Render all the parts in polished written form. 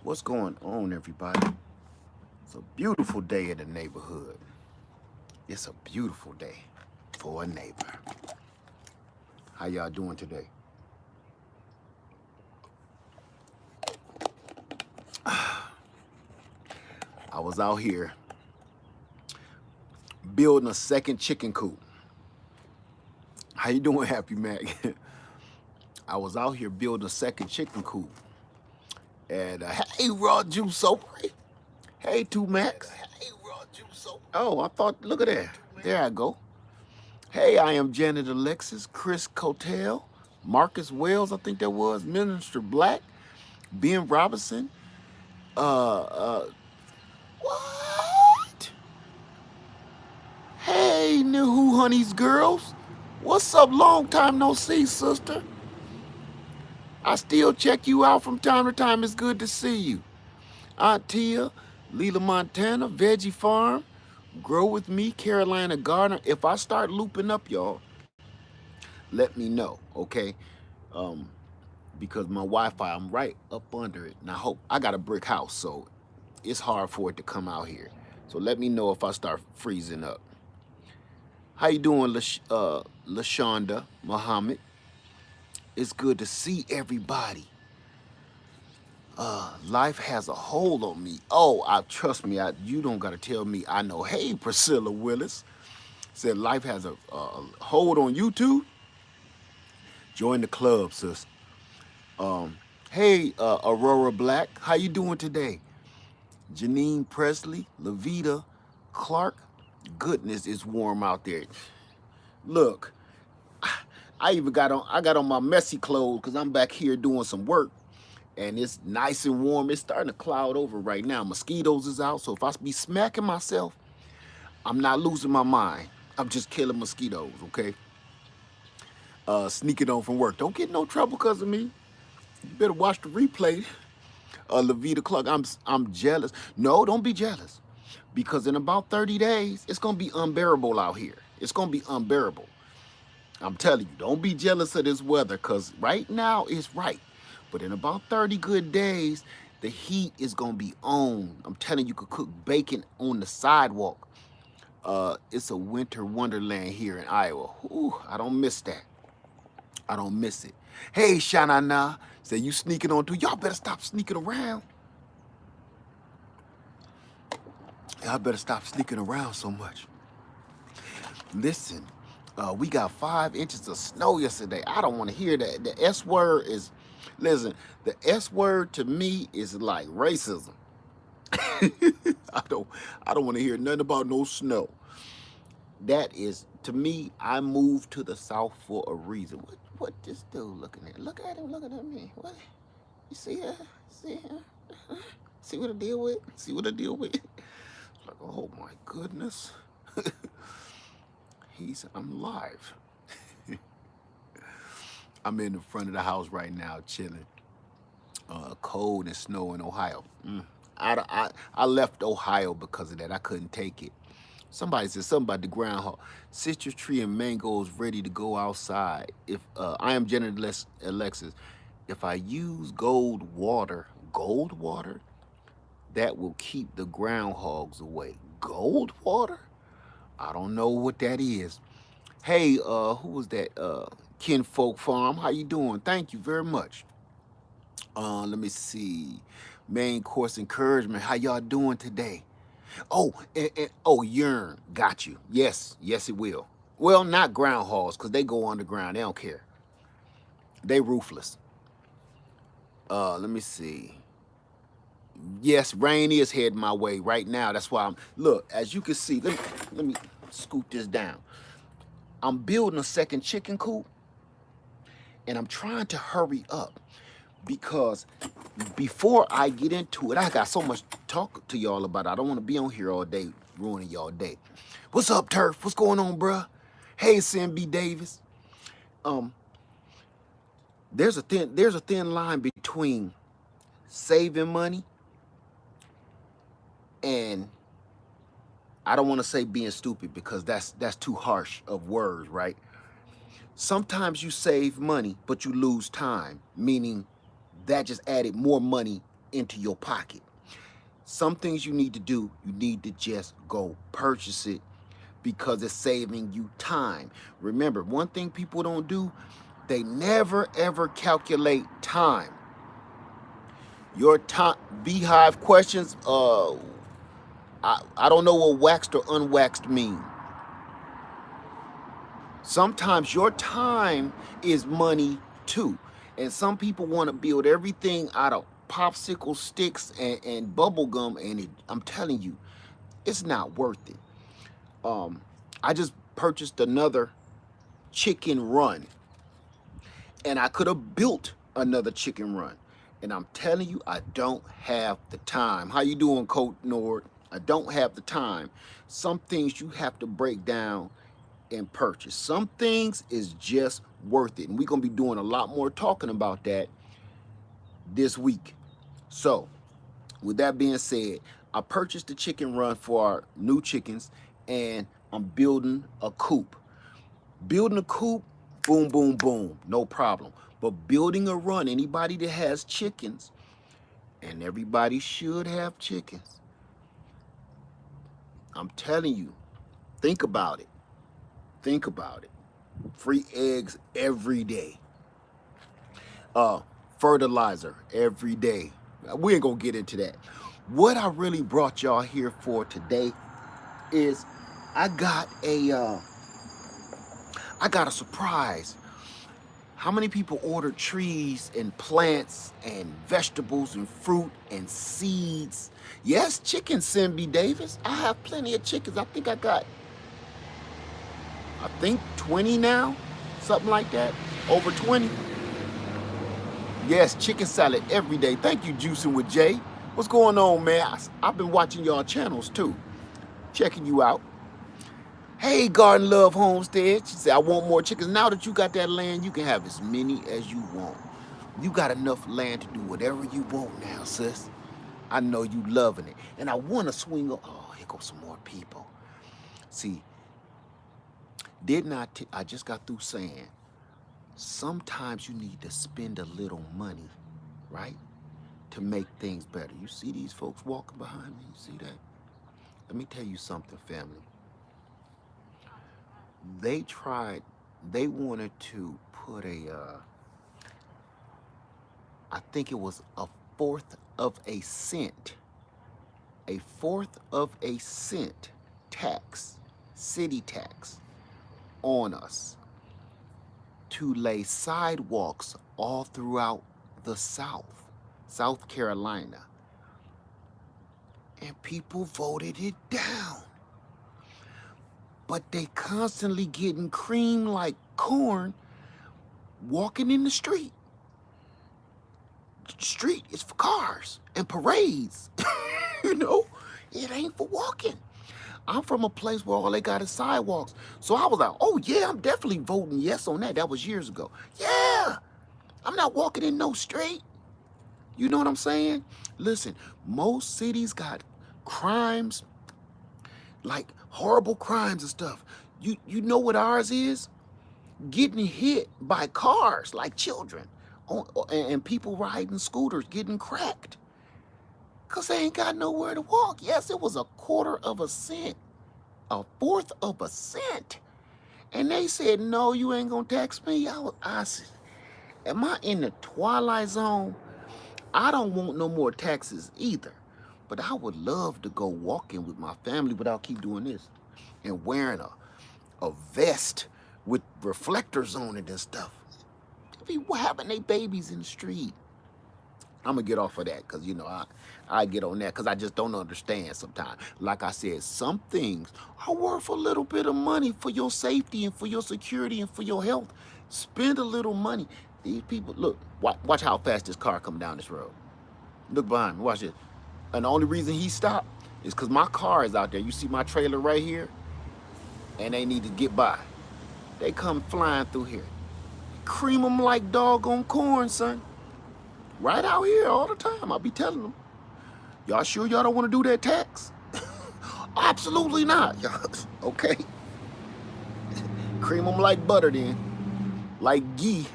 What's going on, everybody? It's a beautiful day in the neighborhood. It's a beautiful day for a neighbor. How y'all doing today? I was out here building a second chicken coop. How you doing, Happy Mac? I was out here building a second chicken coop. And hey, Raw Juice Soapy. Hey, Two Max. Oh, I thought, look at that. There I go. Hey, I am Janet Alexis, Chris Cotel, Marcus Wells, I think that was, Minister Black, Ben Robinson. What? Hey, Who Honey's girls. What's up? Long time no see, sister. I still check you out from time to time. It's good to see you. Aunt Tia, Leela Montana, Veggie Farm, Grow With Me, Carolina Gardner. If I start looping up, y'all, let me know, okay? Um, because my Wi-Fi, I'm right up under it. And I got a brick house, so it's hard for it to come out here. So let me know if I start freezing up. How you doing, LaShonda Muhammad? It's good to see everybody. Life has a hold on me. Oh, trust me, you don't gotta tell me. I know. Hey, Priscilla Willis said life has a hold on you too. Join the club, sis. Hey, Aurora Black, how you doing today? Janine Presley, Levita Clark. Goodness, it's warm out there. Look, I got on my messy clothes because I'm back here doing some work, and it's nice and warm. It's starting to cloud over right now. Mosquitoes is out, so if I be smacking myself, I'm not losing my mind. I'm just killing mosquitoes, okay? Sneaking on from work. Don't get in no trouble because of me. You better watch the replay. Levita Clark, I'm jealous. No, don't be jealous. Because in about 30 days, it's gonna be unbearable out here. It's gonna be unbearable. I'm telling you, don't be jealous of this weather, because right now it's right. But in about 30 good days, the heat is gonna be on. I'm telling you, you could cook bacon on the sidewalk. It's a winter wonderland here in Iowa. Ooh, I don't miss that. I don't miss it. Hey, Shanana, say you sneaking on too. Y'all better stop sneaking around. Y'all better stop sneaking around so much. Listen, we got 5 inches of snow yesterday. I don't want to hear that. The S word is, listen, the S word to me is like racism. I don't want to hear nothing about no snow. That is, to me, I moved to the South for a reason. What this dude looking at? Look at him looking at me. What? You see her? See her? See what I deal with? See what I deal with? It's like, oh my goodness. I'm live. I'm in the front of the house right now, chilling. Cold and snow in Ohio. I left Ohio because of that. I couldn't take it. Somebody said something about the groundhog. Citrus tree and mangoes ready to go outside. If I am Janet Alexis, if I use gold water, that will keep the groundhogs away. Gold water? I don't know what that is. Hey, who was that? Kinfolk Farm. How you doing? Thank you very much. Let me see. Main course encouragement. How y'all doing today? Oh, yearn. Got you. Yes, it will. Well, not groundhogs, because they go underground. They don't care. They ruthless. Let me see. Yes, rain is heading my way right now. That's why look, as you can see, let me scoot this down. I'm building a second chicken coop, and I'm trying to hurry up because before I get into it, I got so much to talk to y'all about. I don't want to be on here all day ruining y'all day. What's up, Turf? What's going on, bruh? Hey, CMB Davis. There's a thin line between saving money and, I don't want to say being stupid because that's too harsh of words, right? Sometimes you save money, but you lose time, meaning that just added more money into your pocket. Some things you need to do, you need to just go purchase it because it's saving you time. Remember, one thing people don't do, they never ever calculate time. Your time, beehive questions, I don't know what waxed or unwaxed mean. Sometimes your time is money too. And some people want to build everything out of popsicle sticks and bubble gum, and I'm telling you, it's not worth it. I just purchased another chicken run, and I could have built another chicken run. And I'm telling you, I don't have the time. How you doing, Coach Nord? I don't have the time. Some things you have to break down and purchase. Some things is just worth it. And we're going to be doing a lot more talking about that this week. So, with that being said, I purchased the chicken run for our new chickens, and I'm building a coop. Building a coop, boom, boom, boom, no problem. But building a run, anybody that has chickens, and everybody should have chickens, I'm telling you, think about it. Think about it. Free eggs every day. Fertilizer every day. We ain't gonna get into that. What I really brought y'all here for today is I got a surprise. How many people ordered trees and plants and vegetables and fruit and seeds? Yes, chickens, Cindy Davis. I have plenty of chickens. I think 20 now, something like that, over 20. Yes, chicken salad every day. Thank you, Juicing with Jay. What's going on, man? I've been watching y'all channels too, checking you out. Hey, Garden Love Homestead. She said, I want more chickens. Now that you got that land, you can have as many as you want. You got enough land to do whatever you want now, sis. I know you loving it. And I want to swing up. Oh, here goes some more people. See, I just got through saying, sometimes you need to spend a little money, right, to make things better. You see these folks walking behind me? You see that? Let me tell you something, family. They wanted to put I think it was a fourth of a cent tax, city tax, on us to lay sidewalks all throughout the South Carolina. And people voted it down. But they constantly getting creamed like corn walking in the street. The street is for cars and parades. You know, it ain't for walking. I'm from a place where all they got is sidewalks. So I was like, oh yeah, I'm definitely voting yes on that. That was years ago. Yeah, I'm not walking in no street. You know what I'm saying? Listen, most cities got crimes, like horrible crimes and stuff. You know what ours is? Getting hit by cars like children and people riding scooters getting cracked because they ain't got nowhere to walk. Yes, it was a quarter of a cent, a fourth of a cent. And they said, no, you ain't gonna tax me. I said, am I in the twilight zone? I don't want no more taxes either. But I would love to go walking with my family without keep doing this and wearing a vest with reflectors on it and stuff. People having their babies in the street. I'm gonna get off of that because you know I get on that because I just don't understand sometimes. Like I said, some things are worth a little bit of money for your safety and for your security and for your health. Spend a little money. These people, look, watch how fast this car come down this road. Look behind me, watch this. And the only reason he stopped is because my car is out there. You see my trailer right here? And they need to get by. They come flying through here. Cream them like doggone corn, son. Right out here all the time. I be telling them. Y'all sure y'all don't want to do that tax? Absolutely not. Okay. Cream them like butter then. Like ghee.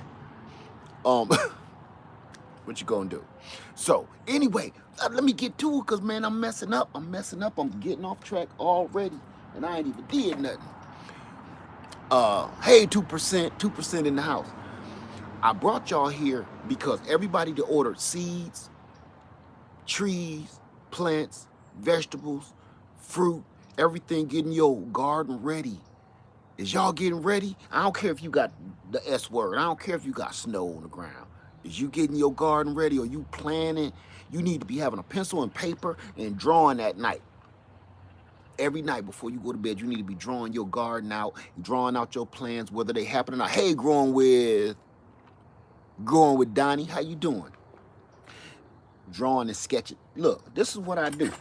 What you gonna do? So anyway, let me get to it, cause man, I'm messing up. I'm getting off track already, and I ain't even did nothing. Hey, 2% in the house. I brought y'all here because everybody that ordered seeds, trees, plants, vegetables, fruit, everything getting your garden ready. Is y'all getting ready? I don't care if you got the S word. I don't care if you got snow on the ground. Is you getting your garden ready, or you planning? You need to be having a pencil and paper and drawing at night. Every night before you go to bed, you need to be drawing your garden out, drawing out your plans, whether they happen or not. Hey, growing with Donnie, how you doing? Drawing and sketching. Look, this is what I do.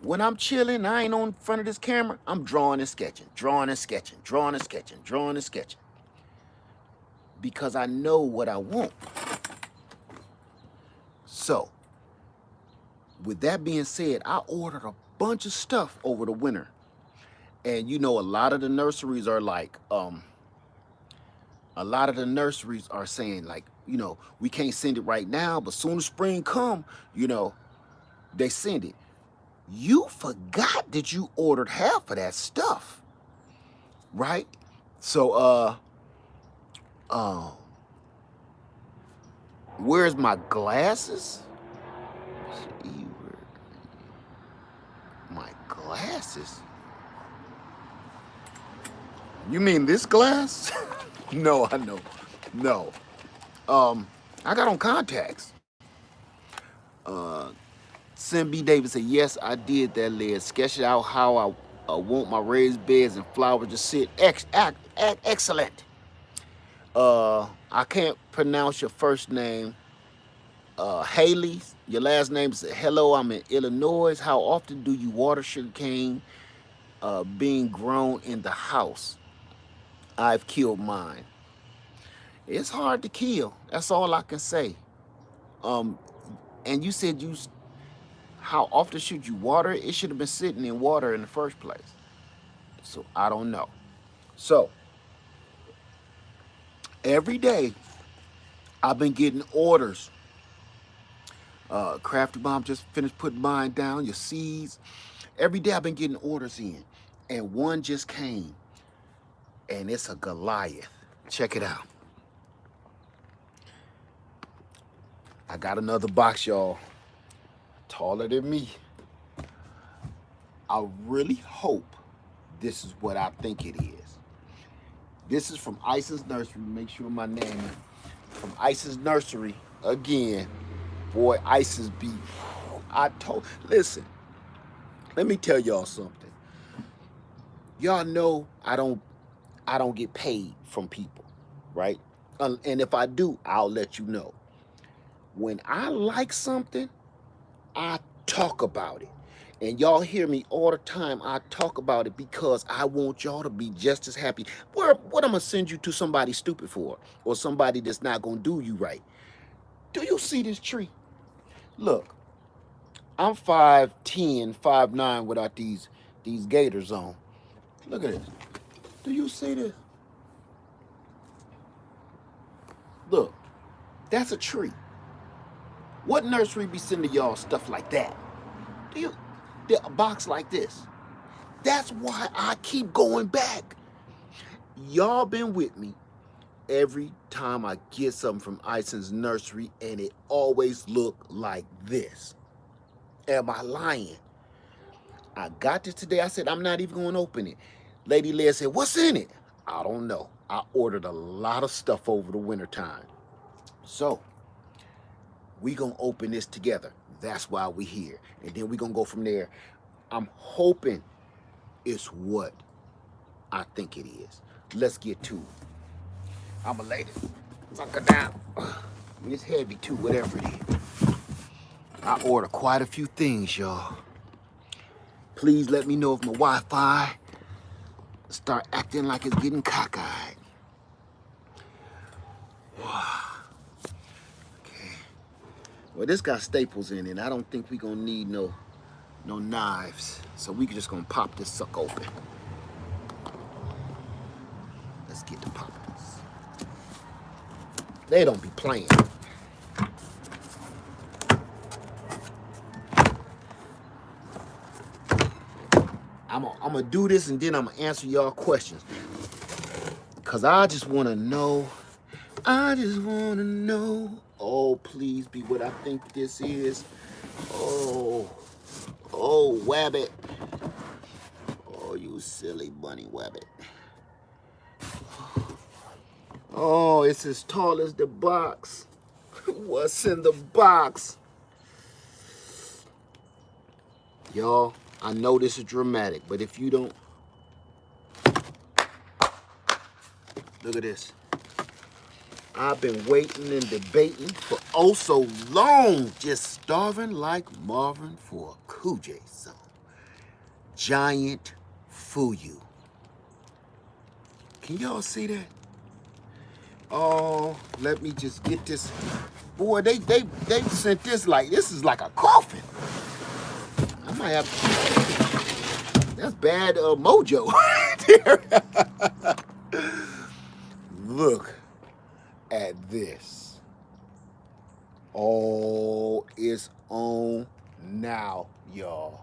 When I'm chilling, I ain't on front of this camera, I'm drawing and sketching, drawing and sketching, drawing and sketching, drawing and sketching. Because I know what I want. So, with that being said, I ordered a bunch of stuff over the winter. And you know, a lot of the nurseries are like, saying like, you know, we can't send it right now, but soon as spring come, you know, they send it. You forgot that you ordered half of that stuff, right? So, where's my glasses? My glasses? You mean this glass? No, I know. No. I got on contacts. Sim Davis said, yes, I did that, Liz. Sketch it out how I want my raised beds and flowers to sit. Excellent. I can't pronounce your first name. Haley, your last name is hello, I'm in Illinois. How often do you water sugarcane being grown in the house? I've killed mine. It's hard to kill. That's all I can say. And you said how often should you water it? It should have been sitting in water in the first place. So I don't know. So every day I've been getting orders. Crafty Bomb just finished putting mine down, your seeds. Every day I've been getting orders in. And one just came. And it's a Goliath. Check it out. I got another box, y'all. Taller than me. I really hope this is what I think it is. This is from Ice's Nursery. Make sure my name is from Ice's Nursery. Again, boy, Ice's beef. Listen, let me tell y'all something. Y'all know I don't get paid from people, right? And if I do, I'll let you know. When I like something, I talk about it. And y'all hear me all the time. I talk about it because I want y'all to be just as happy. What I'm going to send you to somebody stupid for? Or somebody that's not going to do you right? Do you see this tree? Look, I'm 5'10", 5'9" without these gaiters on. Look at this. Do you see this? Look, that's a tree. What nursery be sending y'all stuff like that? A box like this? That's why I keep going back. Y'all been with me every time I get something from Ison's Nursery, and it always look like this. Am I lying? I got this today. I said, I'm not even going to open it. Lady Leah said, what's in it? I don't know. I ordered a lot of stuff over the winter time. So, we going to open this together. That's why we here. And then we going to go from there. I'm hoping it's what I think it is. Let's get to it. I'm going to lay this sucker down. It's heavy too, whatever it is. I ordered quite a few things, y'all. Please let me know if my Wi-Fi start acting like it's getting cockeyed. Okay. Well, this got staples in it. I don't think we're gonna need no knives. So we just gonna pop this sucker open. Let's get to popping this. They don't be playing. I'm gonna do this and then I'm gonna answer y'all questions. Cause I just wanna know. I just wanna know. Oh, please be what I think this is. Oh, oh, Wabbit. Oh, you silly bunny Wabbit. Oh, it's as tall as the box. What's in the box? Y'all, I know this is dramatic, but if you don't, look at this. I've been waiting and debating for oh so long, just starving like Marvin for a Cool J song. Giant Fuyu. Can y'all see that? Oh, let me just get this. Boy, they sent this like, this is like a coffin. I might have, that's bad mojo. Look at this. Oh, it's on now, y'all.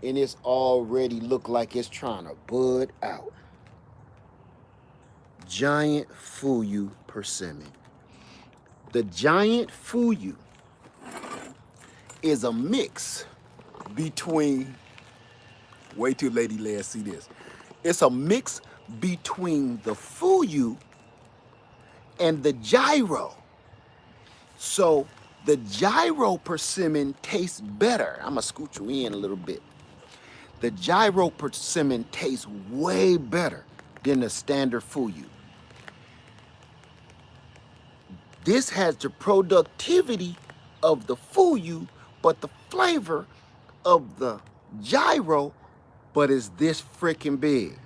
And it's already look like it's trying to bud out. Giant Fuyu persimmon. The giant Fuyu is a mix between, wait till Lady Leia see this. It's a mix between the Fuyu and the gyro. So the gyro persimmon tastes better. I'm gonna scoot you in a little bit. The gyro persimmon tastes way better than the standard Fuyu. This has the productivity of the Fuyu, but the flavor of the gyro, but it's this freaking big.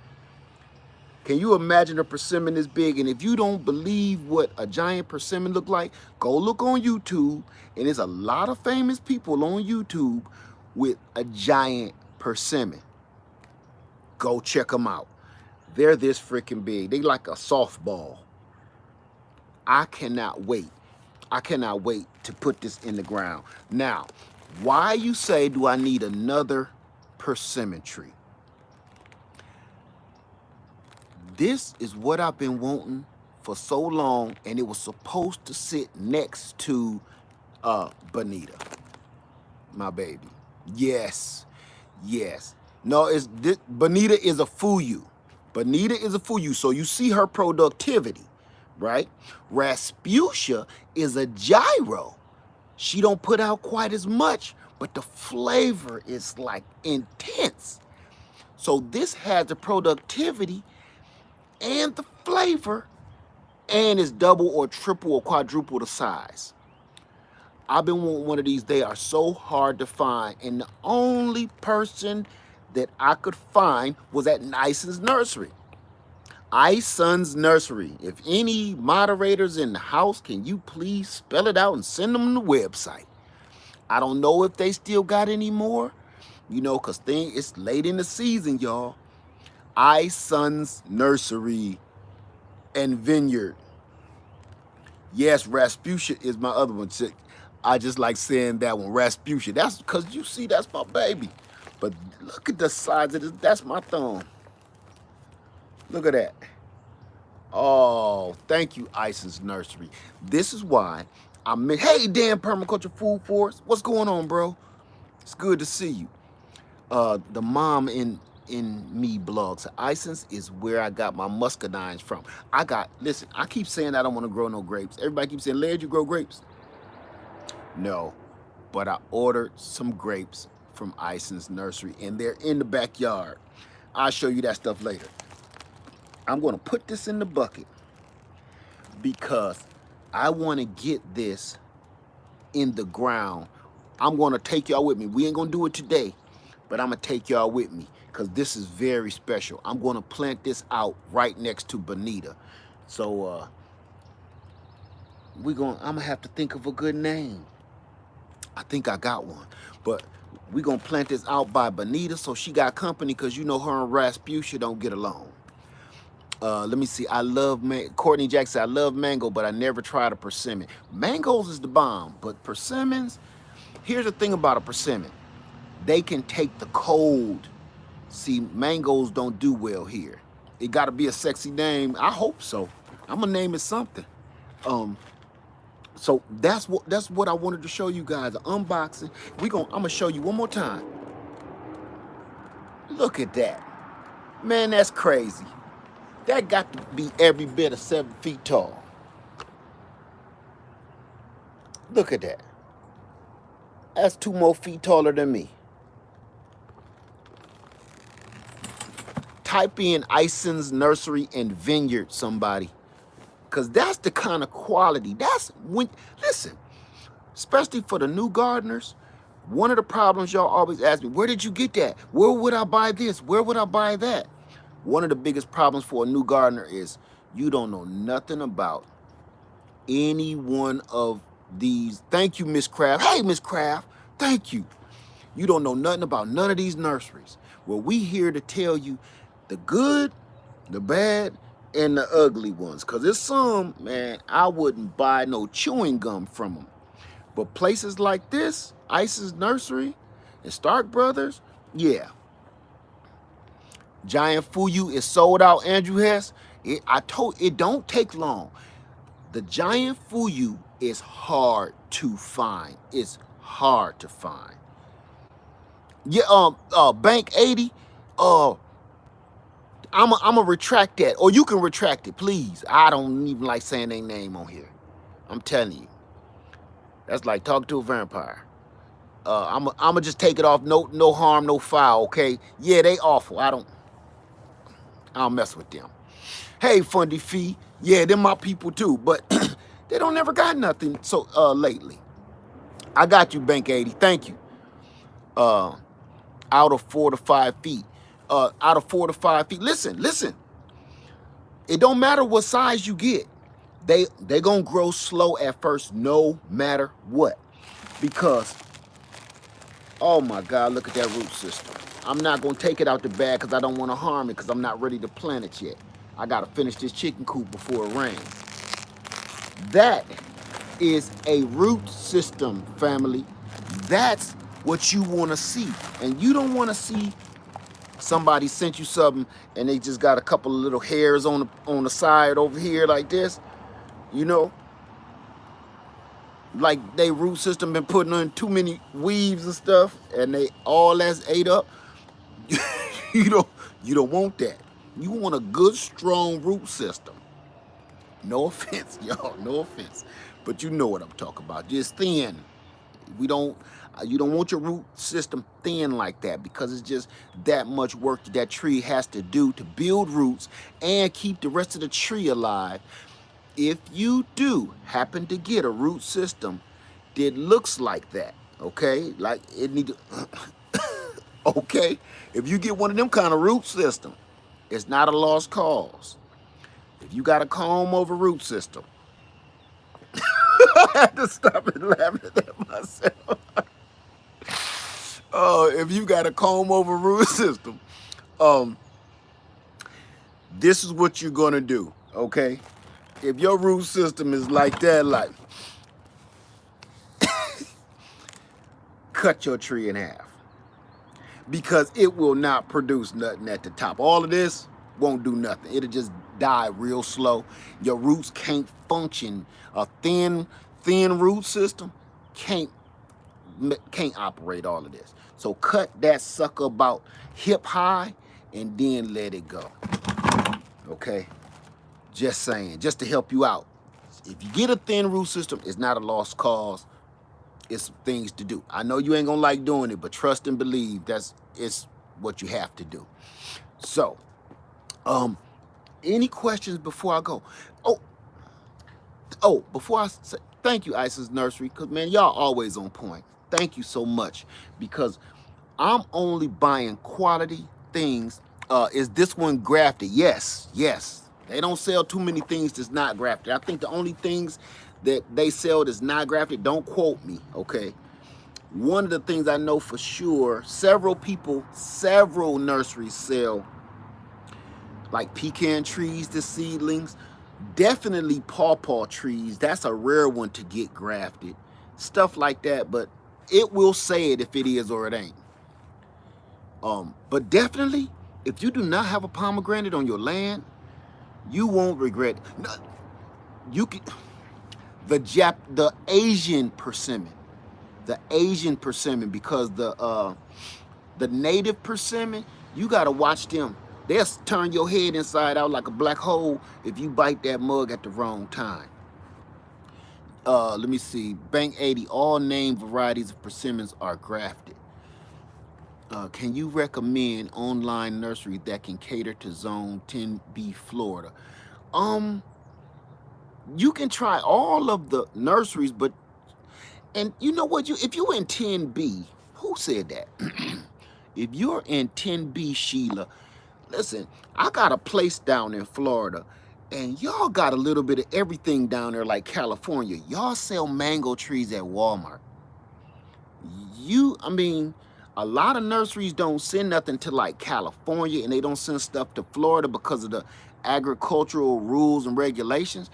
Can you imagine a persimmon this big? And if you don't believe what a giant persimmon look like, go look on YouTube. And there's a lot of famous people on YouTube with a giant persimmon. Go check them out. They're this freaking big. They like a softball. I cannot wait. I cannot wait to put this in the ground. Now, why you say do I need another persimmon tree? This is what I've been wanting for so long, and it was supposed to sit next to Bonita, my baby. Yes, yes. No, it's this, Bonita is a Fuyu. Bonita is a Fuyu, so you see her productivity, right? Rasputia is a gyro. She don't put out quite as much, but the flavor is like intense. So this has the productivity and the flavor, and it's double or triple or quadruple the size. I've been wanting one of these. They are so hard to find, and the only person that I could find was at Ison's Nursery. Ison's Nursery. If any moderators in the house, can you please spell it out and send them the website? I don't know if they still got any more, you know, because it's late in the season, y'all. Ison's Nursery and Vineyard. Yes, Rasputia is my other one. I just like saying that one, Rasputia. That's because you see, that's my baby. But look at the size of this. That's my thumb. Look at that. Oh, thank you, Ison's Nursery. This is why I'm in. Hey, damn Permaculture Food Force. What's going on, bro? It's good to see you. The mom in me blogs. Ison's is where I got my muscadines from. Listen, I keep saying I don't want to grow no grapes. Everybody keeps saying, Laird, you grow grapes? No, but I ordered some grapes from Ison's Nursery, and they're in the backyard. I'll show you that stuff later. I'm going to put this in the bucket because I want to get this in the ground. I'm going to take y'all with me. We ain't going to do it today, but I'm going to take y'all with me because this is very special. I'm going to plant this out right next to Bonita. So I'm going to have to think of a good name. I think I got one, but we're going to plant this out by Bonita so she got company because you know her and Rasputia don't get along. Let me see. I love Courtney Jackson. I love mango, but I never tried a persimmon. Mangoes is the bomb, but persimmons, here's the thing about a persimmon. They can take the cold See, mangoes don't do well here. It got to be a sexy name. I hope so. I'm gonna name it something. Um, so that's what I wanted to show you guys. An unboxing. I'm gonna show you one more time. Look at that, man. That's crazy. That got to be every bit of 7 feet tall. Look at that. That's 2 more feet taller than me. Type in Ison's Nursery and Vineyard, somebody. Because that's the kind of quality. That's when, listen, especially for the new gardeners, one of the problems y'all always ask me, where did you get that? Where would I buy this? Where would I buy that? One of the biggest problems for a new gardener is you don't know nothing about any one of these. Thank you, Miss Craft. Hey, Miss Craft, thank you. You don't know nothing about none of these nurseries. Well, we here to tell you the good, the bad, and the ugly ones. Because there's some, man, I wouldn't buy no chewing gum from them. But places like this, Ice's Nursery and Stark Brothers, yeah. Giant Fuyu is sold out, Andrew Hess. It don't take long. The Giant Fuyu is hard to find. It's hard to find. Yeah, Bank 80, I'ma retract that, or you can retract it, please. I don't even like saying their name on here. I'm telling you, that's like talking to a vampire. I'ma just take it off. No harm, no foul. Okay? Yeah, they awful. I don't mess with them. Hey, Fundy Fee. Yeah, them my people too, but they don't never got nothing. So lately, I got you, Bank 80. Thank you. Out of 4 to 5 feet. Out of 4 to 5 feet. Listen. It don't matter what size you get. They gonna grow slow at first, no matter what. Because, oh my God, look at that root system. I'm not gonna take it out the bag because I don't want to harm it because I'm not ready to plant it yet. I gotta finish this chicken coop before it rains. That is a root system, family. That's what you want to see. And you don't want to see somebody sent you something and they just got a couple of little hairs on the side over here like this, you know, like they root system been putting on too many weaves and stuff, and they all that's ate up. you don't want that. You want a good strong root system. No offense, y'all, no offense, but you know what I'm talking about. Just thin. You don't want your root system thin like that, because it's just that much work that tree has to do to build roots and keep the rest of the tree alive. If you do happen to get a root system that looks like that, okay, like it need to, okay, if you get one of them kind of root system, it's not a lost cause. If you got a comb over root system, I had to stop and laugh at myself. If you got a comb over root system, this is what you're gonna do, okay? If your root system is like that, like, cut your tree in half, because it will not produce nothing at the top. All of this won't do nothing. It'll just die real slow. Your roots can't function. A thin root system can't operate all of this. So cut that sucker about hip high and then let it go. Okay? Just saying, just to help you out. If you get a thin root system, it's not a lost cause. It's things to do. I know you ain't gonna like doing it, but trust and believe it's what you have to do. So, any questions before I go? Before I say thank you, Ice's Nursery, because man, y'all always on point. Thank you so much, because I'm only buying quality things. Is this one grafted? Yes. They don't sell too many things that's not grafted. I think the only things that they sell that's not grafted, don't quote me, okay? One of the things I know for sure, several nurseries sell like pecan trees, the seedlings, definitely pawpaw trees. That's a rare one to get grafted. Stuff like that, but it will say it if it is or it ain't. But definitely, if you do not have a pomegranate on your land, you won't regret it. No, you can the Asian persimmon, because the native persimmon, you gotta watch them. They'll turn your head inside out like a black hole if you bite that mug at the wrong time. Let me see. Bank 80, all named varieties of persimmons are grafted. Can you recommend online nursery that can cater to Zone 10B Florida? You can try all of the nurseries, but and you know what? If you're in 10B, who said that? If you're in 10B, Sheila, listen, I got a place down in Florida, and y'all got a little bit of everything down there like California. Y'all sell mango trees at Walmart. I mean, a lot of nurseries don't send nothing to like California, and they don't send stuff to Florida because of the agricultural rules and regulations.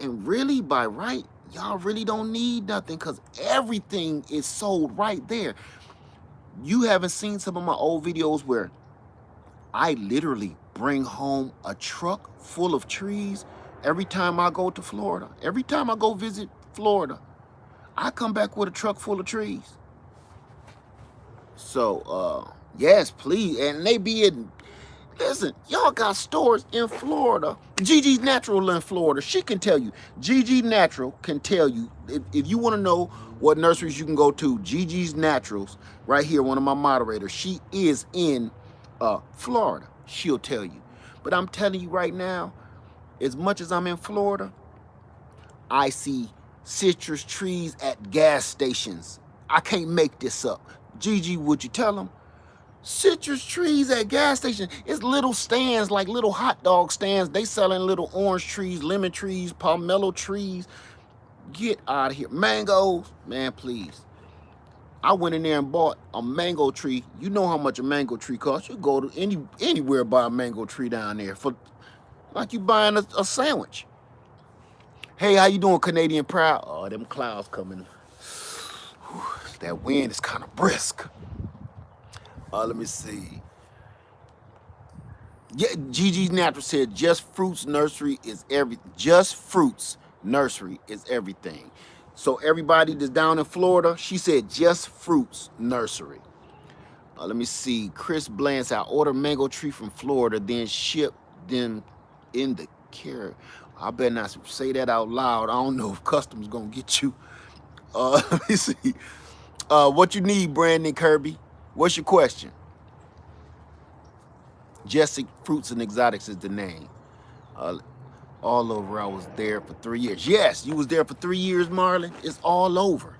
And really, by right, y'all really don't need nothing because everything is sold right there. You haven't seen some of my old videos where I literally bring home a truck full of trees every time I go to Florida. Every time I go visit Florida, I come back with a truck full of trees. So, yes, please. And they be in, listen, y'all got stores in Florida. Gigi's Natural in Florida. She can tell you. Gigi Natural can tell you. If you want to know what nurseries you can go to, Gigi's Naturals, right here, one of my moderators, she is in Florida. She'll tell you. But I'm telling you right now, as much as I'm in Florida, I see citrus trees at gas stations. I can't make this up. Gigi, would you tell them? Citrus trees at gas stations. It's little stands, like little hot dog stands. They selling little orange trees, lemon trees, pomelo trees. Get out of here. Mangoes, man, please. I went in there and bought a mango tree. You know how much a mango tree costs. You go to anywhere buy a mango tree down there for like you buying a sandwich. Hey, how you doing, Canadian Proud? Oh, them clouds coming. Whew, that wind is kind of brisk. Let me see. Yeah, Gigi's Natural said Just Fruits Nursery is Just Fruits Nursery is everything. So everybody that's down in Florida, she said Just Fruits Nursery. Let me see. Chris Bland said, I order mango tree from Florida, then ship them in the carrier. I better not say that out loud. I don't know if customs gonna get you. Let me see. What you need, Brandon Kirby? What's your question? Jesse Fruits and Exotics is the name. All over. I was there for 3 years. Yes, you was there for 3 years, Marlon. It's all over.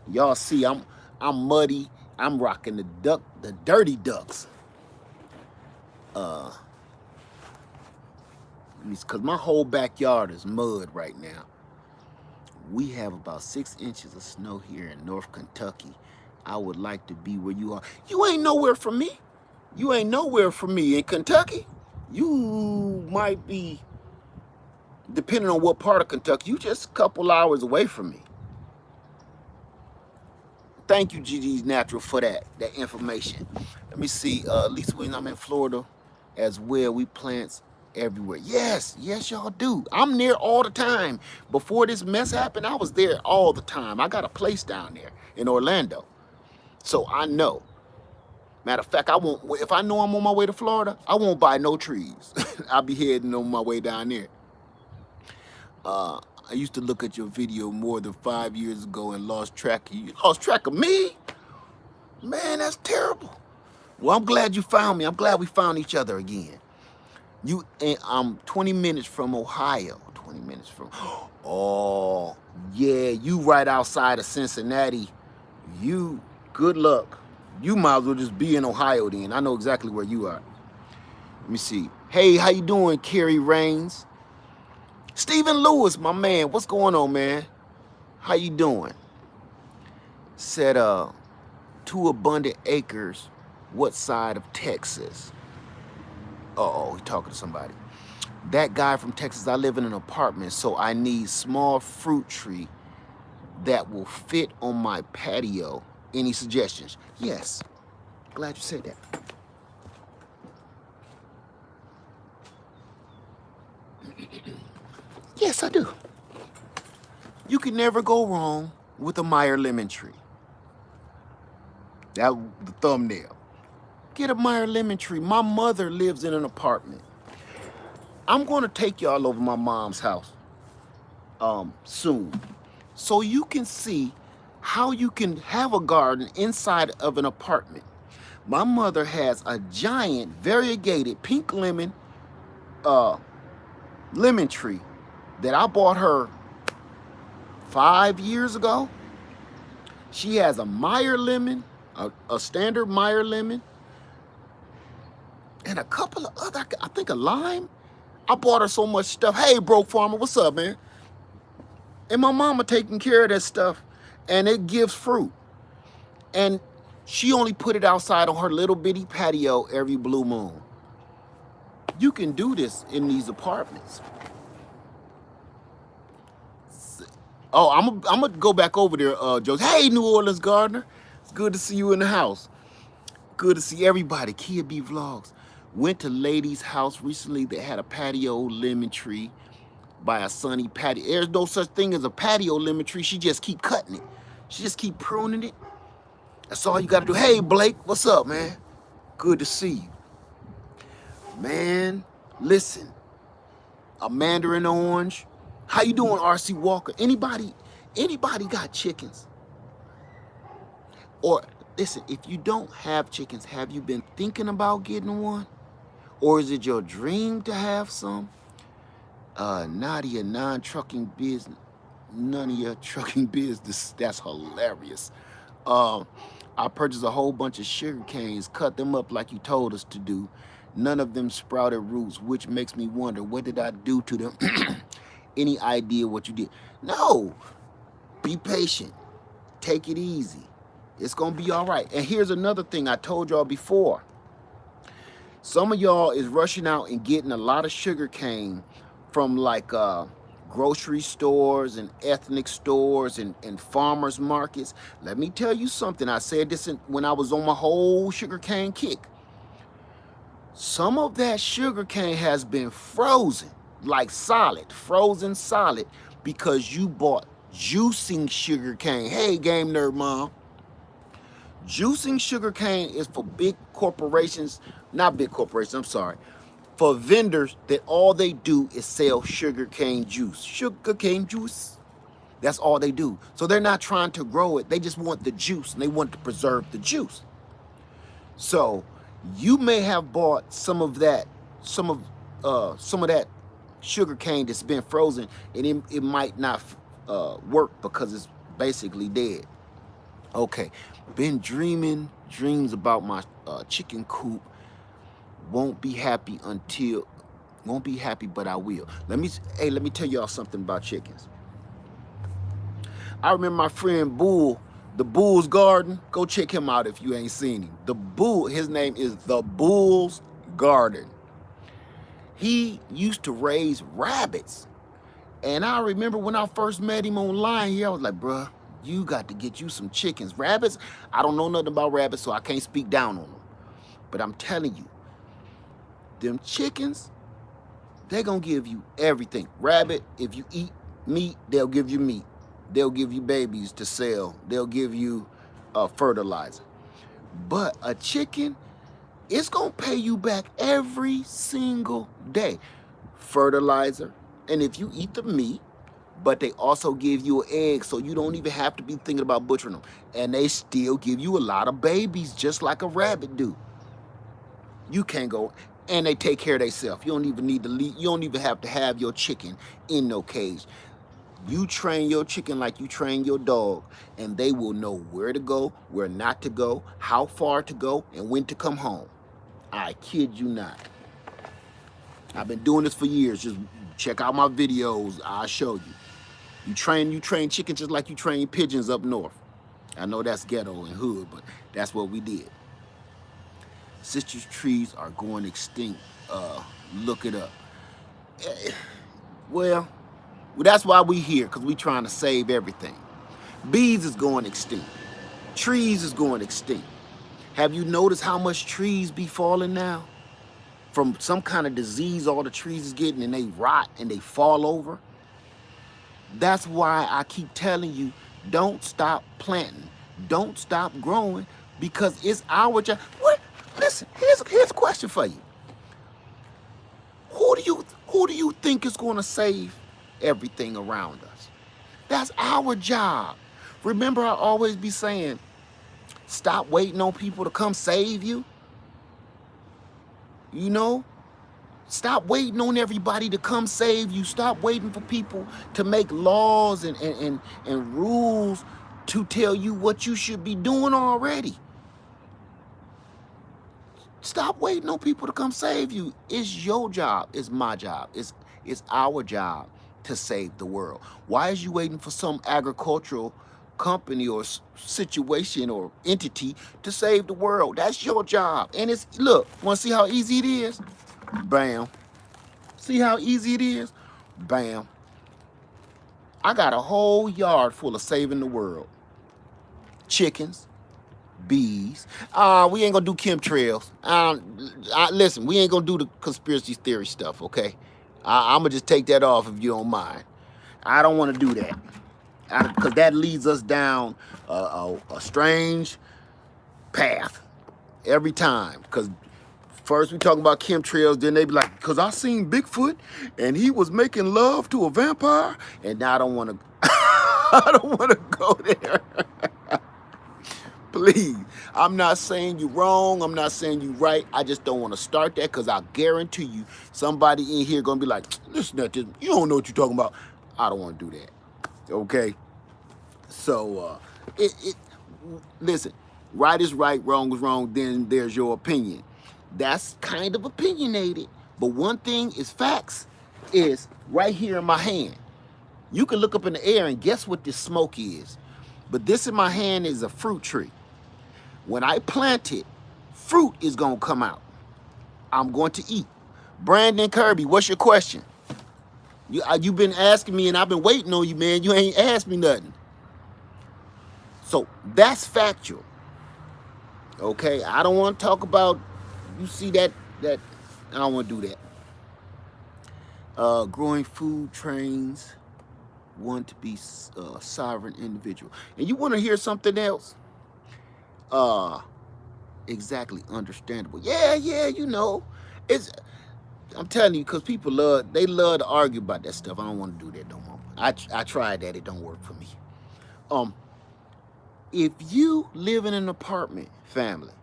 Y'all see, I'm muddy. I'm rocking the dirty ducks. Because my whole backyard is mud right now. We have about 6 inches of snow here in North Kentucky. I would like to be where you are. You ain't nowhere from me. You ain't nowhere from me in Kentucky. You might be, depending on what part of Kentucky, you just a couple hours away from me. Thank you, Gigi's Natural, for that information. Let me see. At least when I'm in Florida as well, we plants everywhere. Yes, y'all do. I'm there all the time. Before this mess happened, I was there all the time. I got a place down there in Orlando. So I know. Matter of fact, if I know I'm on my way to Florida, I won't buy no trees. I'll be heading on my way down there. I used to look at your video more than 5 years ago and lost track of you. You lost track of me? Man, that's terrible. Well, I'm glad you found me. I'm glad we found each other again. I'm 20 minutes from Ohio. 20 minutes from, oh, yeah, you right outside of Cincinnati. Good luck. You might as well just be in Ohio then. I know exactly where you are. Let me see. Hey, how you doing, Kerry Rains? Stephen Lewis, my man. What's going on, man? How you doing? Said, 2 abundant acres. What side of Texas? Uh-oh, he talking to somebody. That guy from Texas, I live in an apartment, so I need small fruit tree that will fit on my patio. Any suggestions? Yes. Glad you said that. Yes, I do. You can never go wrong with a Meyer lemon tree. That the thumbnail. Get a Meyer lemon tree. My mother lives in an apartment. I'm going to take y'all over my mom's house soon, so you can see how you can have a garden inside of an apartment. My mother has a giant variegated pink lemon lemon tree that I bought her 5 years ago. She has a Meyer lemon, a standard Meyer lemon, and a couple of other, I think a lime. I bought her so much stuff. Hey, broke farmer, what's up, man? And my mama taking care of that stuff, and it gives fruit. And she only put it outside on her little bitty patio every blue moon. You can do this in these apartments. Oh, I'm gonna go back over there, Joe. Hey, New Orleans gardener. It's good to see you in the house. Good to see everybody. Kia B Vlogs. Went to lady's house recently that had a patio lemon tree by a sunny patio. There's no such thing as a patio lemon tree. She just keep cutting it. She just keep pruning it. That's all you gotta do. Hey, Blake, what's up, man? Good to see you. Man, listen. A mandarin orange. How you doing, RC Walker? Anybody got chickens? Or listen, if you don't have chickens, have you been thinking about getting one? Or is it your dream to have some? Nadia, non-trucking business. None of your trucking business. That's hilarious. I purchased a whole bunch of sugar canes, cut them up like you told us to do. None of them sprouted roots, which makes me wonder, what did I do to them? Any idea what you did? No. Be patient. Take it easy. It's going to be all right. And here's another thing I told y'all before. Some of y'all is rushing out and getting a lot of sugar cane from like grocery stores and ethnic stores and farmers markets. Let me tell you something. I said this when I was on my whole sugar cane kick. Some of that sugar cane has been frozen, like solid, frozen solid, because you bought juicing sugar cane. Hey, Game Nerd Mom. Juicing sugar cane is for big corporations, not big corporations, I'm sorry, for vendors that all they do is sell sugar cane juice. Sugar cane juice. That's all they do. So they're not trying to grow it. They just want the juice, and they want to preserve the juice. So you may have bought some of that sugar cane that's been frozen, and it might not work because it's basically dead. Okay, been dreaming dreams about my chicken coop. Won't be happy, but I will. Let me tell y'all something about chickens. I remember my friend Bull, the Bull's Garden. Go check him out if you ain't seen him. The Bull, his name is the Bull's Garden. He used to raise rabbits. And I remember when I first met him online here, I was like, bruh, you got to get you some chickens. Rabbits, I don't know nothing about rabbits, so I can't speak down on them. But I'm telling you, them chickens, they're going to give you everything. Rabbit, if you eat meat, they'll give you meat. They'll give you babies to sell. They'll give you fertilizer. But a chicken, it's going to pay you back every single day. Fertilizer. And if you eat the meat, but they also give you an egg, so you don't even have to be thinking about butchering them. And they still give you a lot of babies, just like a rabbit do. You can't go, and they take care of themselves. You don't even need to leave. You don't even have to have your chicken in no cage. You train your chicken like you train your dog, and they will know where to go, where not to go, how far to go, and when to come home. I kid you not. I've been doing this for years. Just check out my videos. I'll show you. You train chickens just like you train pigeons up north. I know that's ghetto and hood, but that's what we did. Citrus trees are going extinct. Look it up. Well, that's why we here, because we trying to save everything. Bees is going extinct. Trees is going extinct. Have you noticed how much trees be falling now? From some kind of disease all the trees is getting, and they rot and they fall over. That's why I keep telling you, don't stop planting. Don't stop growing, because it's our job. What? Listen, here's a question for you. Who do you think is going to save everything around us? That's our job. Remember, I always be saying, stop waiting on people to come save you. You know, stop waiting on everybody to come save you. Stop waiting for people to make laws and rules to tell you what you should be doing already. Stop waiting on people to come save you. It's your job. It's my job. It's our job to save the world. Why is you waiting for some agricultural company or situation or entity to save the world? That's your job. And it's, look, want to see how easy it is? Bam. See how easy it is? Bam. I got a whole yard full of saving the world. Chickens, bees. We ain't gonna do chemtrails. Listen, we ain't gonna do the conspiracy theory stuff, okay? I'm gonna just take that off if you don't mind. I don't want to do that, because that leads us down a strange path every time. Because first we talking about chemtrails, then they be like, because I seen Bigfoot and he was making love to a vampire, and now I don't want to. I don't want to go there. Please, I'm not saying you wrong. I'm not saying you right. I just don't want to start that, because I guarantee you somebody in here going to be like, listen to this. You don't know what you're talking about. I don't want to do that. Okay? So, listen, right is right, wrong is wrong, then there's your opinion. That's kind of opinionated. But one thing is facts is right here in my hand. You can look up in the air and guess what this smoke is. But this in my hand is a fruit tree. When I plant it, fruit is going to come out. I'm going to eat. Brandon Kirby, what's your question? You've been asking me, and I've been waiting on you, man. You ain't asked me nothing. So that's factual. Okay? I don't want to talk about, you see that I don't want to do that. Growing food trains want to be a sovereign individual. And you want to hear something else? Exactly, understandable. Yeah, you know. I'm telling you, because people love to argue about that stuff. I don't want to do that no more. I tried that. It don't work for me. If you live in an apartment, family,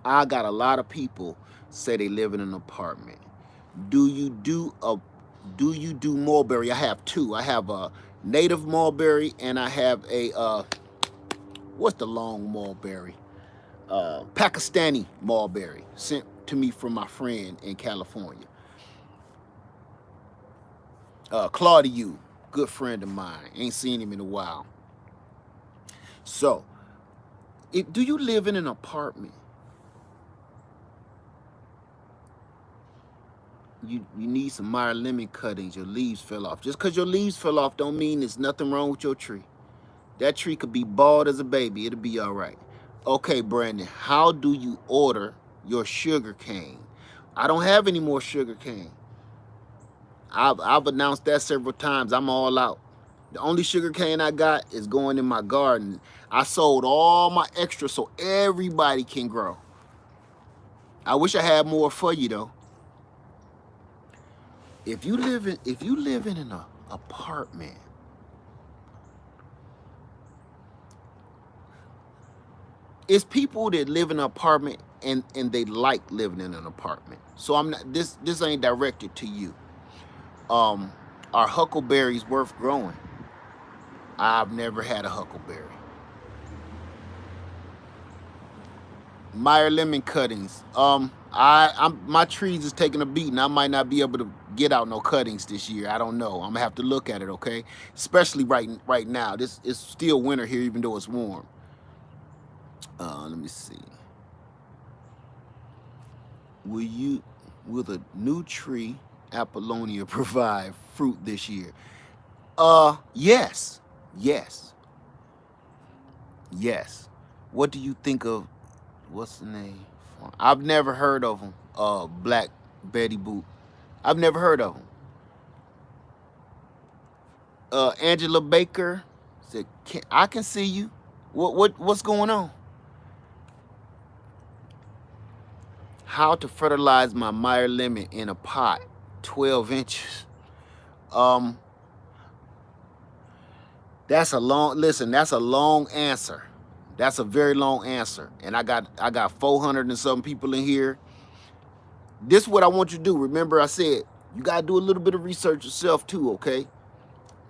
I got a lot of people say they live in an apartment. Do you do mulberry? I have two. I have a native mulberry, and I have a what's the long mulberry? Pakistani mulberry, sent to me from my friend in California. Claudia, good friend of mine. Ain't seen him in a while. So, do you live in an apartment? You need some Meyer lemon cuttings. Your leaves fell off. Just because your leaves fell off don't mean there's nothing wrong with your tree. That tree could be bald as a baby. It'll be all right. Okay, Brandon, how do you order your sugar cane? I don't have any more sugar cane. I've announced that several times. I'm all out. The only sugar cane I got is going in my garden. I sold all my extra so everybody can grow. I wish I had more for you though. If you live in an apartment, it's people that live in an apartment and they like living in an apartment. So I'm not, this ain't directed to you. Are huckleberries worth growing? I've never had a huckleberry. Meyer lemon cuttings. My trees is taking a beating. I might not be able to get out no cuttings this year. I don't know. I'm gonna have to look at it, okay? Especially right now. This is still winter here, even though it's warm. Let me see. Will the new tree Apollonia provide fruit this year? Yes. What do you think of what's the name? I've never heard of them. Black Betty Boop. I've never heard of them. Angela Baker said, I can see you. What's going on? How to fertilize my Meyer lemon in a pot, 12 inches. That's a long answer. That's a very long answer. And I got 400 and some people in here. This is what I want you to do. Remember I said, you got to do a little bit of research yourself too, okay?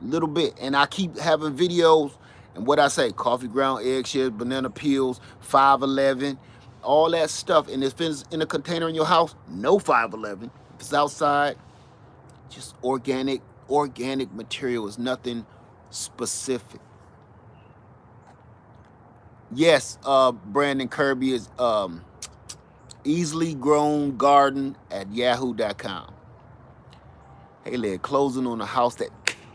A little bit. And I keep having videos, and what I say, coffee ground eggshells, banana peels, 511, all that stuff. And if it's in a container in your house, no 511. If it's outside, just organic material. Is nothing specific. Yes, Brandon Kirby is easily grown garden at yahoo.com. Hey, lad, closing on a house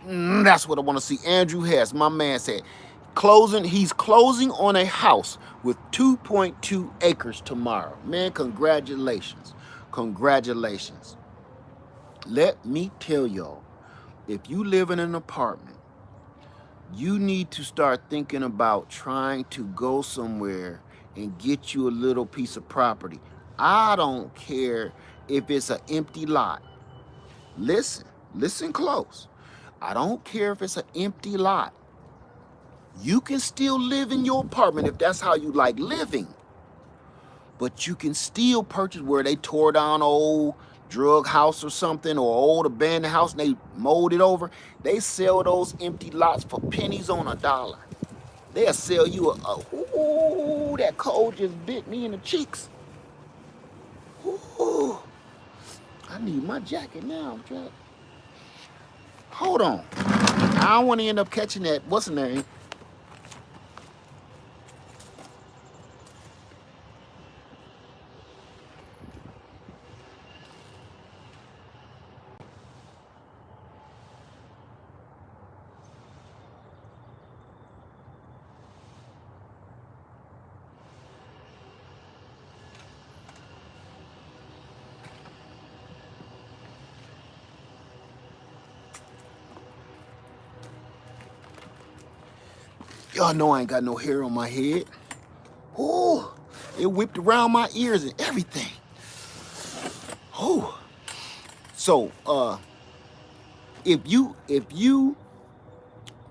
that's what I want to see. Andrew Hess, my man, said he's closing on a house with 2.2 acres tomorrow. Man, congratulations. Congratulations. Let me tell y'all, if you live in an apartment, you need to start thinking about trying to go somewhere and get you a little piece of property. I don't care if it's an empty lot. Listen close. I don't care if it's an empty lot. You can still live in your apartment if that's how you like living. But you can still purchase where they tore down an old drug house or something, or old abandoned house, and they mowed it over. They sell those empty lots for pennies on a dollar. They'll sell you ooh, that cold just bit me in the cheeks. Ooh, I need my jacket now. Hold on. I don't want to end up catching that, what's the name? Y'all know I ain't got no hair on my head. Ooh, it whipped around my ears and everything. Ooh. So, if you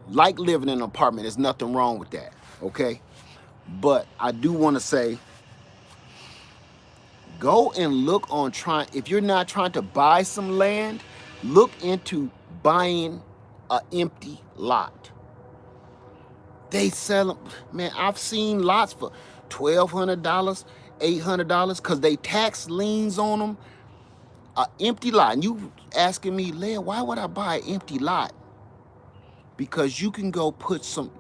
like living in an apartment, there's nothing wrong with that, okay? But I do want to say, go and look on if you're not trying to buy some land, look into buying an empty lot. They sell them, man, I've seen lots for $1,200, $800, because they tax liens on them. An empty lot. And you asking me, Leah, why would I buy an empty lot? Because you can go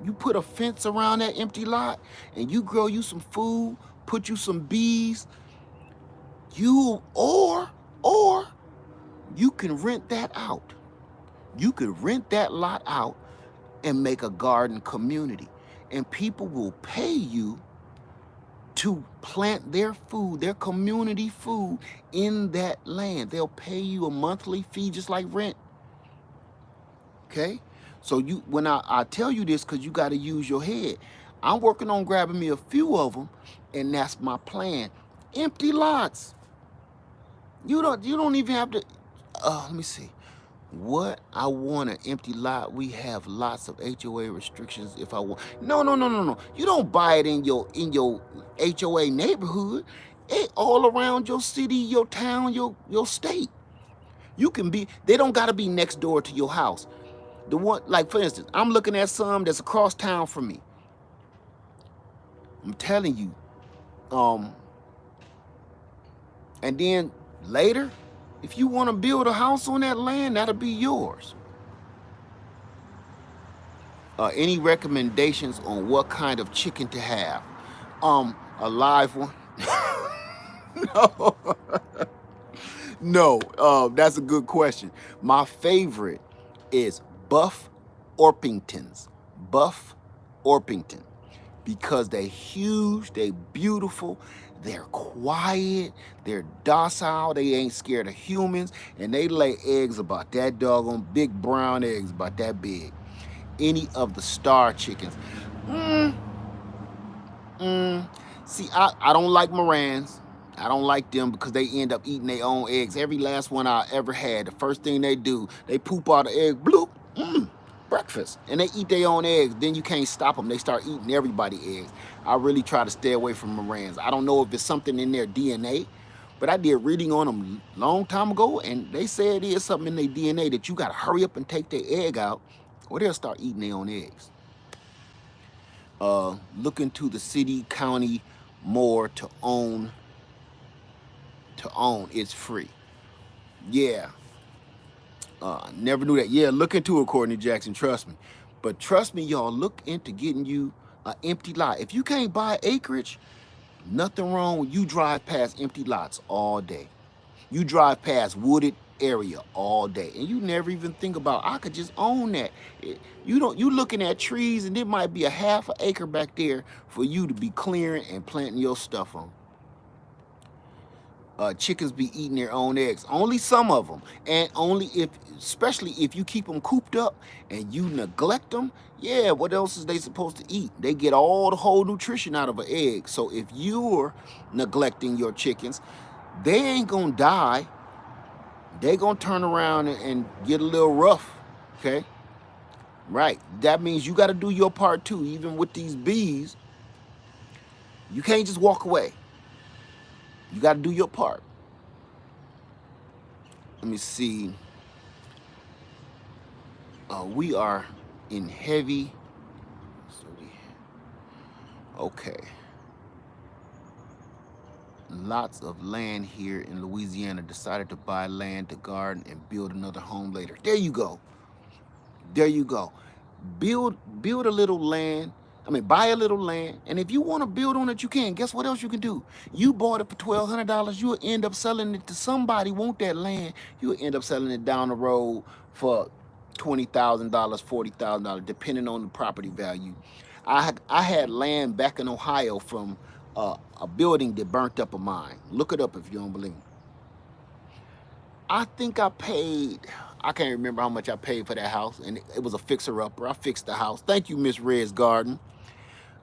you put a fence around that empty lot, and you grow you some food, put you some bees, or you can rent that out. You could rent that lot out and make a garden community, and people will pay you to plant their food, their community food in that land. They'll pay you a monthly fee just like rent. Okay? So when I tell you this, because you got to use your head. I'm working on grabbing me a few of them, and that's my plan. Empty lots. You don't even have to, let me see. What I want an empty lot. We have lots of HOA restrictions if I want. No. You don't buy it in your HOA neighborhood. It all around your city, your town, your state. You can be, they don't gotta be next door to your house. The one, like for instance, I'm looking at some that's across town from me. I'm telling you. And then later, if you want to build a house on that land, that'll be yours. Any recommendations on what kind of chicken to have? A live one? No. No, that's a good question. My favorite is Buff Orpingtons. Buff Orpington. Because they're huge, they're beautiful, They're quiet, they're docile, they ain't scared of humans, and they lay eggs about that doggone big brown eggs about that big. Any of the star chickens. Mm, See, I don't like Morans. I don't like them because they end up eating their own eggs. Every last one I ever had, the first thing they do, they poop out the egg, bloop, breakfast. And they eat their own eggs. Then you can't stop them. They start eating everybody's eggs. I really try to stay away from Morans. I don't know if it's something in their DNA, but I did reading on them a long time ago, and they say it is something in their DNA that you got to hurry up and take their egg out, or they'll start eating their own eggs. Look into the city, county more to own. It's free. Yeah. Never knew that. Yeah, look into it, Courtney Jackson. Trust me. But trust me, y'all, look into getting you an empty lot. If you can't buy acreage, nothing wrong when you drive past empty lots all day. You drive past wooded area all day, and you never even think about, I could just own that. You looking at trees, and there might be a half an acre back there for you to be clearing and planting your stuff on. Chickens be eating their own eggs. Only some of them, and only especially if you keep them cooped up and you neglect them. Yeah, what else is they supposed to eat? They get all the whole nutrition out of an egg. So if you're neglecting your chickens, they ain't gonna die. They gonna turn around and get a little rough. Okay, right? That means you got to do your part too. Even with these bees, you can't just walk away. You got to do your part. Let me see. We are in heavy. Okay. Lots of land here in Louisiana. Decided to buy land to garden and build another home later. There you go. There you go. Build a little land. Buy a little land, and if you want to build on it, you can. Guess what else you can do? You bought it for $1,200. You'll end up selling it to somebody want that land. You'll end up selling it down the road for $20,000, $40,000, depending on the property value. I had land back in Ohio from a building that burnt up of mine. Look it up if you don't believe me. I think I can't remember how much I paid for that house, and it was a fixer-upper. I fixed the house. Thank you, Miss Red's Garden.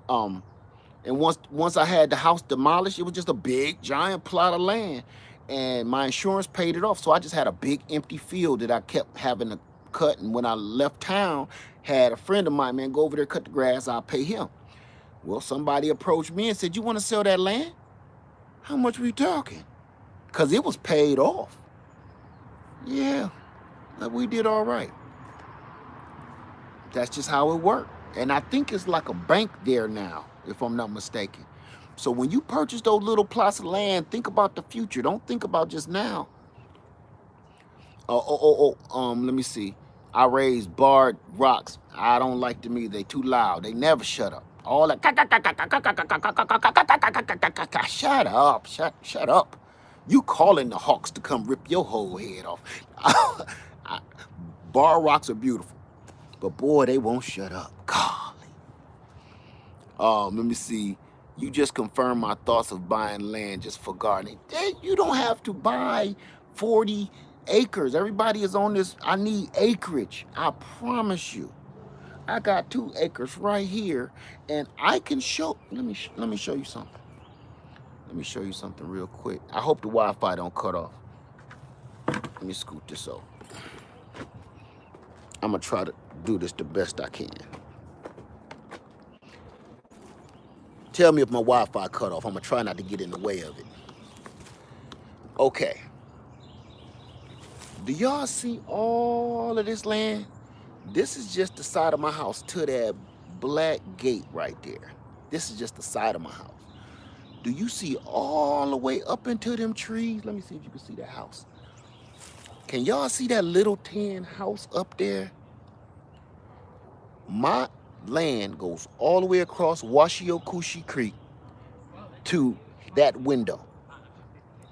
And once I had the house demolished, it was just a big, giant plot of land, and my insurance paid it off. So I just had a big empty field that I kept having to cut. And when I left town, had a friend of mine, man, go over there, cut the grass, I'll pay him. Well, somebody approached me and said, you want to sell that land? How much were you talking? Because it was paid off. Yeah, we did all right. That's just how it worked. And I think it's like a bank there now, if I'm not mistaken. So when you purchase those little plots of land, think about the future. Don't think about just now. Let me see. I raise barred rocks. I don't like them either. They too loud. They never shut up. All that. Shut up. Shut up. You calling the hawks to come rip your whole head off. Bar rocks are beautiful, but boy, they won't shut up. Golly. Let me see. You just confirmed my thoughts of buying land just for gardening. You don't have to buy 40 acres. Everybody is on this. I need acreage. I promise you. I got 2 acres right here, and I can show. Let me show you something. Let me show you something real quick. I hope the Wi-Fi don't cut off. Let me scoot this over. I'm gonna try to do this the best I can. Tell me if my Wi-Fi cut off. I'm gonna try not to get in the way of it. Okay. Do y'all see all of this land? This is just the side of my house to that black gate right there. This is just the side of my house. Do you see all the way up into them trees? Let me see if you can see the house. Can y'all see that little tin house up there? My land goes all the way across Washiokushi Creek to that window.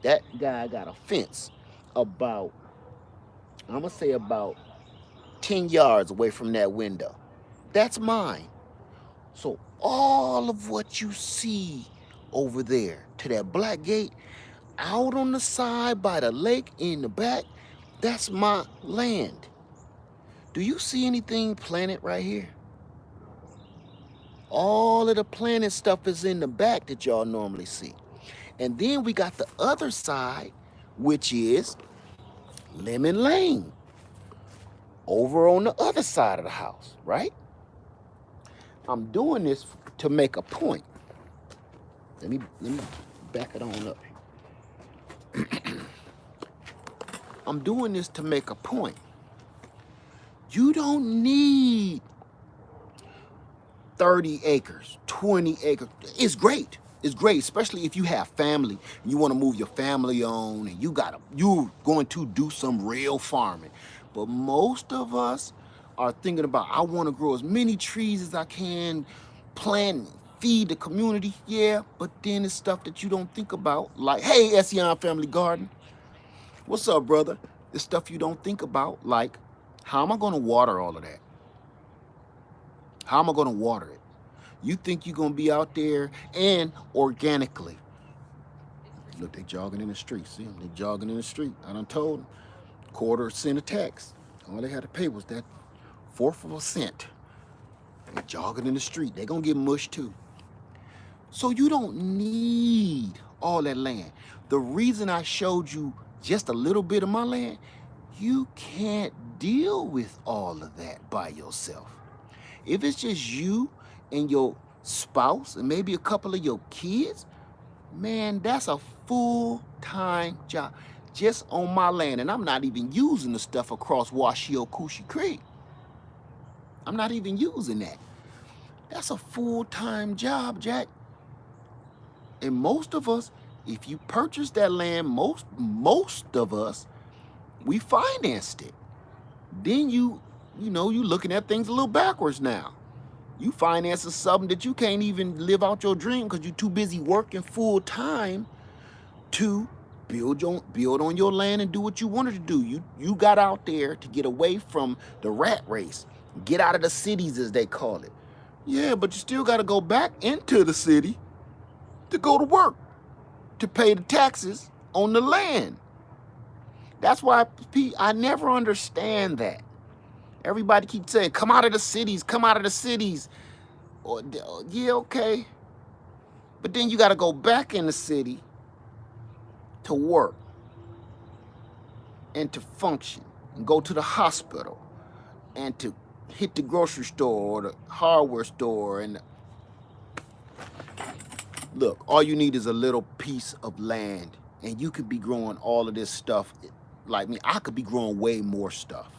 That guy got a fence about, I'm gonna say about 10 yards away from that window. That's mine. So all of what you see over there to that black gate, out on the side by the lake in the back, that's my land. Do you see anything planted right here? All of the planted stuff is in the back that y'all normally see. And then we got the other side, which is Lemon Lane, over on the other side of the house, right? I'm doing this to make a point. Let me back it on up. I'm doing this to make a point. You don't need 30 acres, 20 acres. It's great. It's great, especially if you have family. You want to move your family on and you're going to do some real farming. But most of us are thinking about, I want to grow as many trees as I can, plant, feed the community. Yeah, but then it's stuff that you don't think about, like, hey, Ession Family Garden. What's up, brother? It's stuff you don't think about, like, how am I going to water all of that? How am I going to water it? You think you're going to be out there and organically. Look, they jogging in the street. See them? They jogging in the street. I done told them. $0.25 a tax. All they had to pay was that 1/4 of a cent. They jogging in the street. They going to get mushed too. So you don't need all that land. The reason I showed you just a little bit of my land, you can't deal with all of that by yourself. If it's just you and your spouse and maybe a couple of your kids, man, that's a full-time job just on my land. And I'm not even using the stuff across Washio-Coochie Creek. I'm not even using that. That's a full-time job, Jack. And most of us, if you purchase that land, most of us, we financed it. Then you looking at things a little backwards now. You financing something that you can't even live out your dream because you're too busy working full time to build on your land and do what you wanted to do. You got out there to get away from the rat race, get out of the cities as they call it. Yeah, but you still got to go back into the city to go to work, to pay the taxes on the land. That's why I never understand that. Everybody keeps saying, come out of the cities, come out of the cities. Yeah, okay. But then you got to go back in the city to work and to function and go to the hospital and to hit the grocery store or the hardware store. And look, all you need is a little piece of land and you could be growing all of this stuff. Like me, I could be growing way more stuff.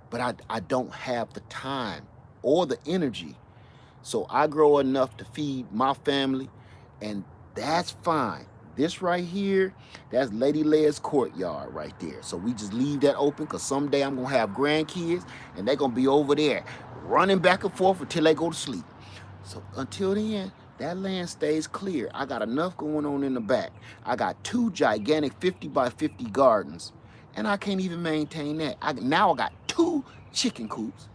But I don't have the time or the energy. So I grow enough to feed my family, and that's fine. This right here, that's Lady Leia's courtyard right there. So we just leave that open because someday I'm going to have grandkids, and they're going to be over there running back and forth until they go to sleep. So until then, that land stays clear. I got enough going on in the back. I got 2 gigantic 50 by 50 gardens, and I can't even maintain that. Now I got 2 chicken coops.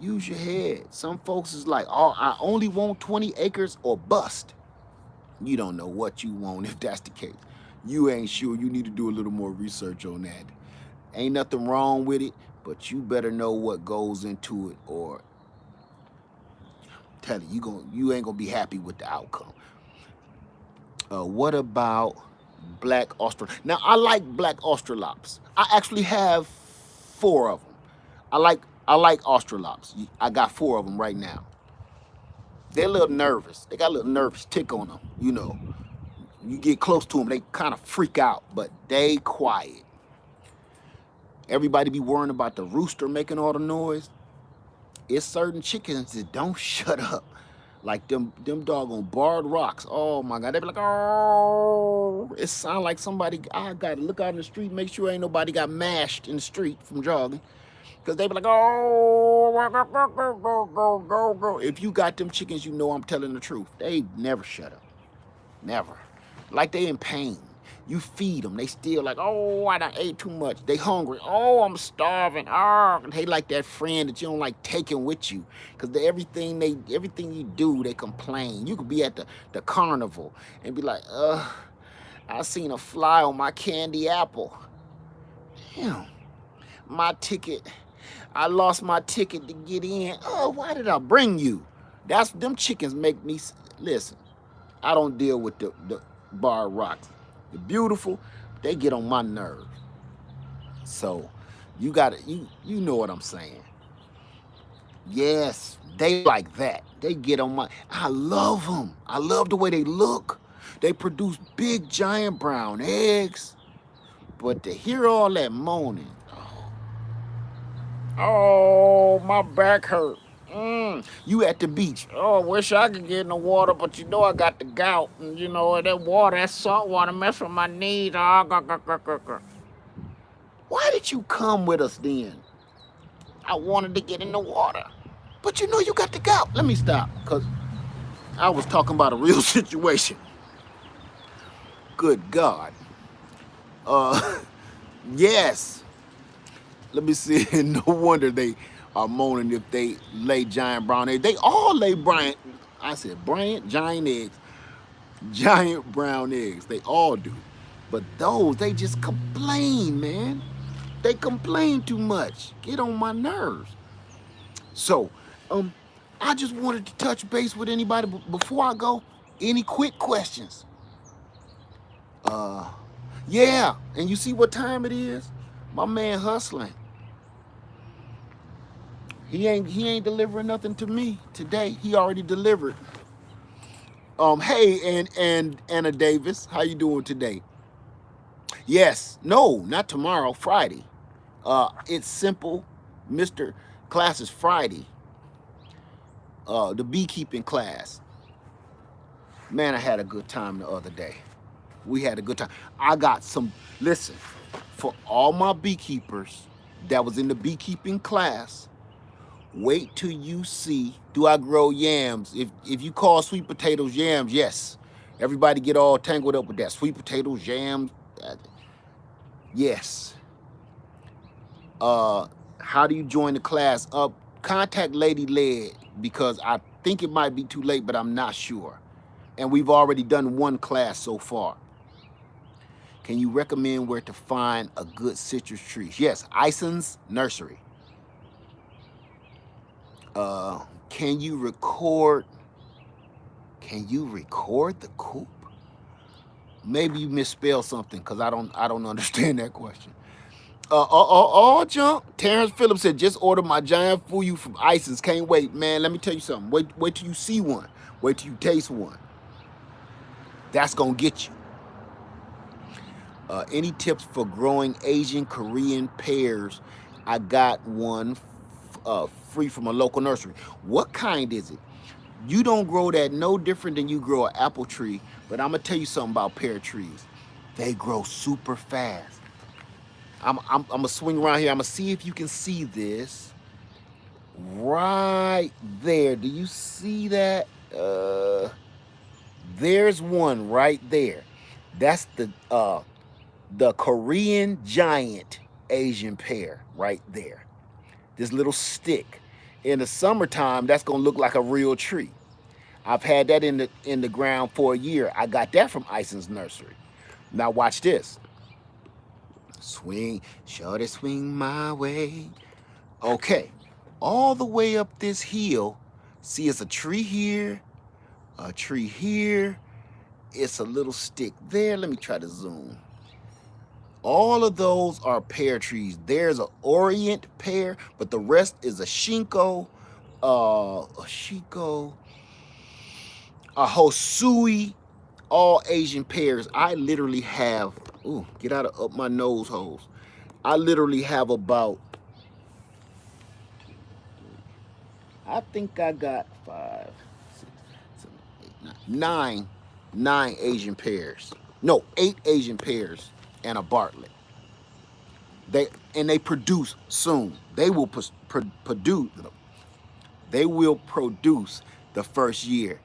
Use your head. Some folks is like, oh, I only want 20 acres or bust. You don't know what you want if that's the case. You ain't sure. You need to do a little more research on that. Ain't nothing wrong with it, but you better know what goes into it, or tell you ain't gonna be happy with the outcome. What about black Australops? Now, I like black Australops. I actually have 4 of them. I like Australops. I got 4 of them right now. They're a little nervous. They got a little nervous tick on them, you know. You get close to them, they kind of freak out, but they quiet. Everybody be worrying about the rooster making all the noise. It's certain chickens that don't shut up. Like them doggone barred rocks. Oh my God, they be like, oh. It sound like somebody, I gotta look out in the street, make sure ain't nobody got mashed in the street from jogging. Because they be like, oh, go. If you got them chickens, you know I'm telling the truth. They never shut up. Never. Like they in pain. You feed them. They still like, oh, I done ate too much. They hungry. Oh, I'm starving. Oh, they like that friend that you don't like taking with you. Because everything you do, they complain. You could be at the carnival and be like, I seen a fly on my candy apple. Damn, my ticket. I lost my ticket to get in. Oh, why did I bring you? That's them chickens make me listen. I don't deal with the bar rocks. They're beautiful, they get on my nerves. So you gotta you know what I'm saying. Yes, they like that. They get on my I love them. I love the way they look. They produce big giant brown eggs. But to hear all that moaning, oh, my back hurt. You at the beach. Oh, wish I could get in the water, but you know I got the gout. And you know that water, that salt water mess with my knees. Oh, why did you come with us then? I wanted to get in the water. But you know you got the gout. Let me stop, because I was talking about a real situation. Good God. Yes. Let me see. No wonder they are moaning if they lay giant brown eggs. They all lay giant eggs. Giant brown eggs. They all do. But those, they just complain, man. They complain too much. Get on my nerves. So, I just wanted to touch base with anybody before I go. Any quick questions? Yeah. And you see what time it is? My man hustling. He ain't delivering nothing to me today. He already delivered. Hey, and Anna Davis, how you doing today? Yes, no, not tomorrow, Friday. It's simple, Mr. Class is Friday. The beekeeping class. Man, I had a good time the other day. We had a good time. I got some, listen, for all my beekeepers that was in the beekeeping class, wait till you see, do I grow yams? If you call sweet potatoes yams, yes. Everybody get all tangled up with that. Sweet potatoes, yams, yes. How do you join the class? Contact Lady Led, because I think it might be too late, but I'm not sure. And we've already done one class so far. Can you recommend where to find a good citrus tree? Yes, Ison's Nursery. Can you record the coop? Maybe you misspelled something, because I don't understand that question. Jump. Terrence Phillips said, just order my giant fuyu from Ison's. Can't wait, man. Let me tell you something. Wait till you see one. Wait till you taste one. That's gonna get you. Any tips for growing Asian Korean pears? I got one free from a local nursery. What kind is it? You don't grow that no different than you grow an apple tree, but I'm gonna tell you something about pear trees. They grow super fast. I'm gonna swing around here. I'm gonna see if you can see this. Right there. Do you see that? There's one right there. That's the Korean giant Asian pear right there. This little stick. In the summertime, that's gonna look like a real tree. I've had that in the ground for a year. I got that from Ison's Nursery. Now watch this. Swing, shorty, swing my way. Okay, all the way up this hill. See, it's a tree here, a tree here. It's a little stick there. Let me try to zoom. All of those are pear trees. There's an Orient pear, but the rest is a Shinko, a Hosui, all Asian pears. I literally have, ooh, get out of up my nose holes. I literally have about, I think I got 5, 6, 7, 8, 9 Asian pears. No, 8 Asian pears and a Bartlett. They produce soon. They will produce. They will produce the first year.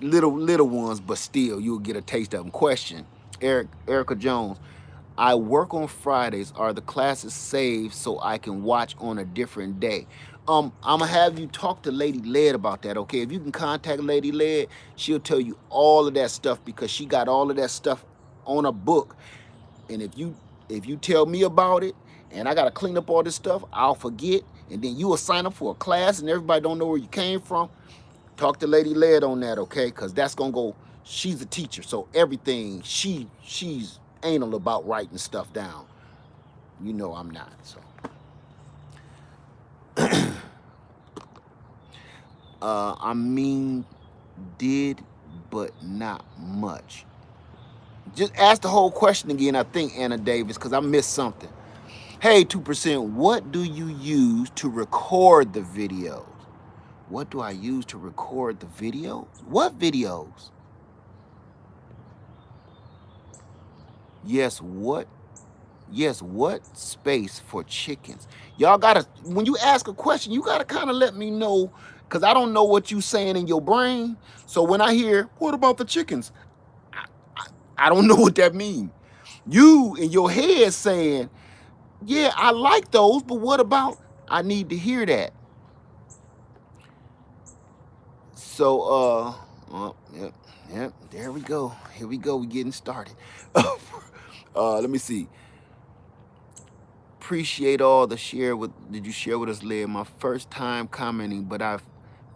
Little ones, but still you'll get a taste of them. Question: Erica Jones. I work on Fridays. Are the classes saved so I can watch on a different day? I'm gonna have you talk to Lady Led about that, okay? If you can contact Lady Led, she'll tell you all of that stuff because she got all of that stuff on a book. And if you tell me about it and I gotta clean up all this stuff, I'll forget. And then you will sign up for a class and everybody don't know where you came from. Talk to Lady Led on that, okay? Because that's gonna go. She's a teacher, so everything she's anal about writing stuff down. You know I'm not. So I mean, did but not much. Just ask the whole question again. I think Anna Davis, because I missed something. Hey, 2%. What do you use to record the videos? What do I use to record the videos? What videos? Yes, what? Yes, what space for chickens? Y'all gotta, when you ask a question, you gotta kind of let me know, because I don't know what you saying in your brain. So when I hear, what about the chickens? I don't know what that means. You in your head saying, yeah, I like those, but what about, I need to hear that. So, yep, there we go. Here we go, we getting started. Let me see. Appreciate all the share with, did you share with us, Led? My first time commenting, but I've